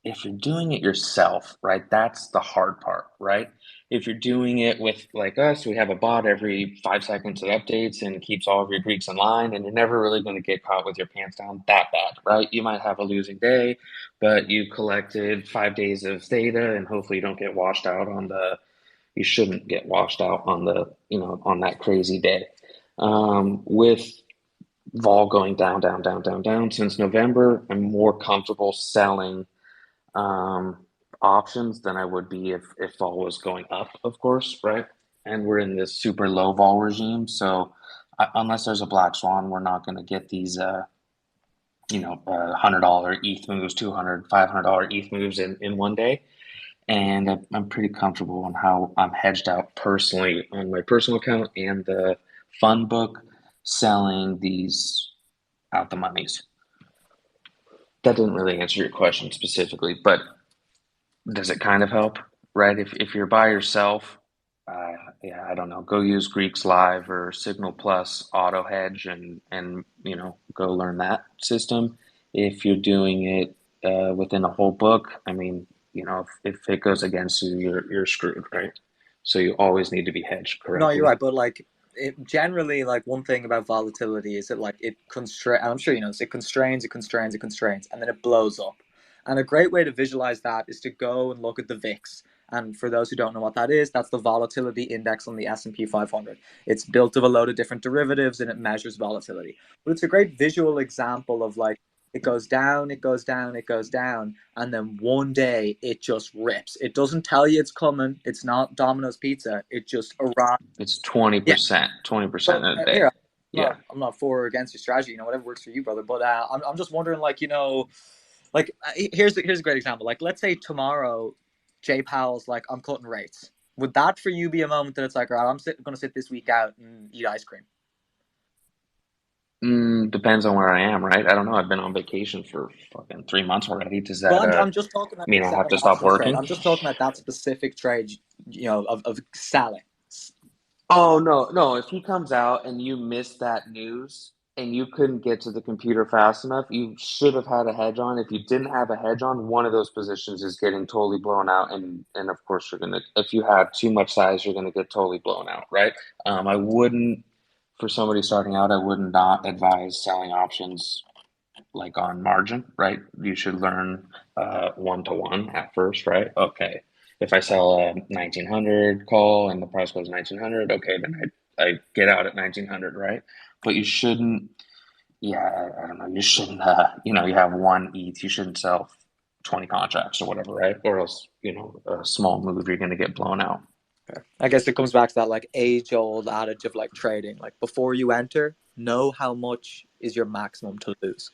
if you're doing it yourself, right, that's the hard part, right? If you're doing it with like us, we have a bot every 5 seconds that updates and keeps all of your Greeks in line, and you're never really going to get caught with your pants down that bad, right? You might have a losing day, but you collected 5 days of theta, and hopefully you don't get washed out you shouldn't get washed out on on that crazy day. With vol going down, down, down, down, down since November, I'm more comfortable selling options than I would be if vol was going up, of course, right? And we're in this super low vol regime, so unless there's a black swan, we're not going to get these $100 ETH moves, $200, $500 ETH moves in one day. And I'm pretty comfortable on how I'm hedged out personally on my personal account and the fund book, selling these out the monies. That didn't really answer your question specifically, but does it kind of help, right? If you're by yourself, I don't know, go use Greeks Live or Signal Plus Auto Hedge and go learn that system. If you're doing it within a whole book, I mean, if it goes against you, you're screwed, right? So you always need to be hedged correctly. No, you're right, but generally, one thing about volatility is that it constrains. I'm sure you know this. It constrains, and then it blows up. And a great way to visualize that is to go and look at the VIX. And for those who don't know what that is, that's the volatility index on the S&P 500. It's built of a load of different derivatives and it measures volatility. But it's a great visual example of it goes down, it goes down, it goes down, and then one day it just rips. It doesn't tell you it's coming. It's not Domino's Pizza. It just arrives. It's 20%, 20% of the day. I'm not for or against your strategy. Whatever works for you, brother. But I'm just wondering, Like, here's a great example. Like, let's say tomorrow, Jay Powell's like, I'm cutting rates. Would that for you be a moment that it's like, all right, I'm going to sit this week out and eat ice cream? Depends on where I am, right? I don't know. I've been on vacation for fucking 3 months already. Does Well, that I'm just talking about mean I have selling to stop options trade. working? I'm just talking about that specific trade, of selling. Oh, no. If he comes out and you missed that news and you couldn't get to the computer fast enough, you should have had a hedge on. If you didn't have a hedge on, one of those positions is getting totally blown out. And of course, if you have too much size, you're going to get totally blown out, right? I wouldn't, for somebody starting out, I would not advise selling options like on margin, right? You should learn one to one at first, right? Okay, if I sell a 1900 call and the price goes 1900, okay, then I get out at 1900, right? But you shouldn't, yeah, I don't know, you shouldn't, you have one ETH, you shouldn't sell 20 contracts or whatever, right? Or else, a small move, you're going to get blown out. I guess it comes back to that like age-old adage of like trading. Like before you enter, know how much is your maximum to lose.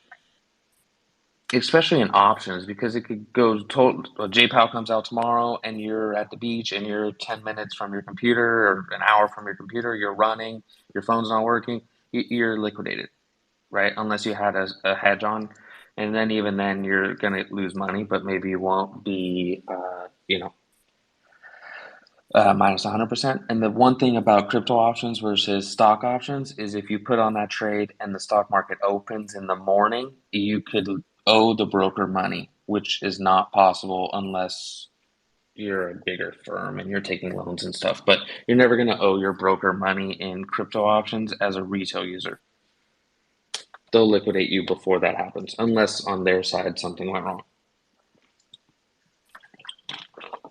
Especially in options, because it could go total. J Powell comes out tomorrow and you're at the beach and you're 10 minutes from your computer or an hour from your computer, you're running, your phone's not working, you're liquidated, right? Unless you had a hedge on. And then even then you're going to lose money, but maybe you won't be, minus 100%. And the one thing about crypto options versus stock options is if you put on that trade and the stock market opens in the morning, you could owe the broker money, which is not possible unless you're a bigger firm and you're taking loans and stuff. But you're never going to owe your broker money in crypto options as a retail user. They'll liquidate you before that happens, unless on their side something went wrong.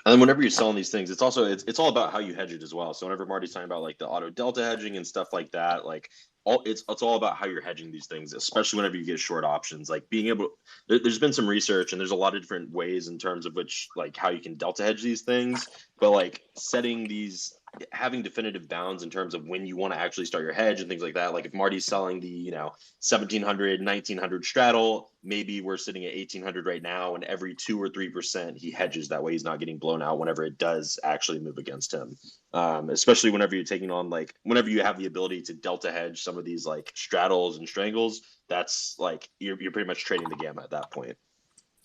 And then whenever you're selling these things, it's also it's all about how you hedge it as well. So whenever Marty's talking about like the auto delta hedging and stuff like that, like it's all about how you're hedging these things, especially whenever you get short options. Like being able, there's been some research and there's a lot of different ways in terms of which like how you can delta hedge these things, but like having definitive bounds in terms of when you want to actually start your hedge and things like that. Like if Marty's selling the 1700 1900 straddle, maybe we're sitting at 1800 right now, and every 2 or 3% he hedges, that way he's not getting blown out whenever it does actually move against him. Especially whenever you're taking on, like whenever you have the ability to delta hedge some of these like straddles and strangles, that's like you're pretty much trading the gamma at that point,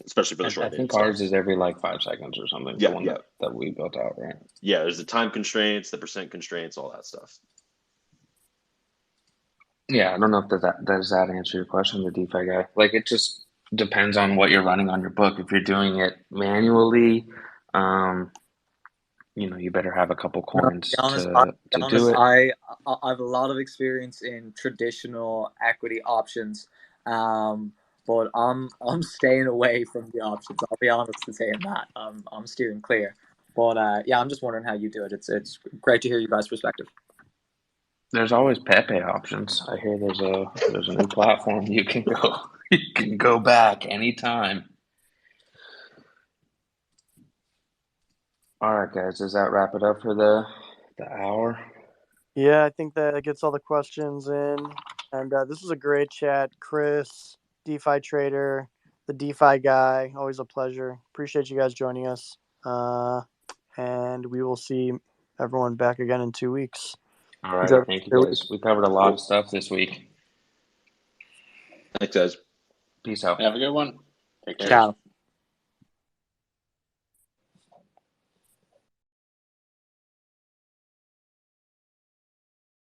especially for the short I think stuff. ours is every like 5 seconds or something. Yeah, the one that we built out, right? Yeah, there's the time constraints, the percent constraints, all that stuff. Yeah, I don't know if does that answer your question, the DeFi guy. Like it just depends on what you're running on your book. If you're doing it manually, you better have a couple No, to coins be honest, to do it. I have a lot of experience in traditional equity options, but I'm staying away from the options. I'll be honest in saying that. I'm steering clear. But yeah, I'm just wondering how you do it. It's great to hear you guys' perspective. There's always Pepe options. I hear there's a new platform you can go back anytime. All right, guys, does that wrap it up for the hour? Yeah, I think that gets all the questions in. And this was a great chat. Chris, DeFi Trader, the DeFi guy, always a pleasure. Appreciate you guys joining us. And we will see everyone back again in 2 weeks. All right, thank you guys. We covered a lot of stuff this week. Thanks, guys. Peace out. Have a good one. Take care. Ciao.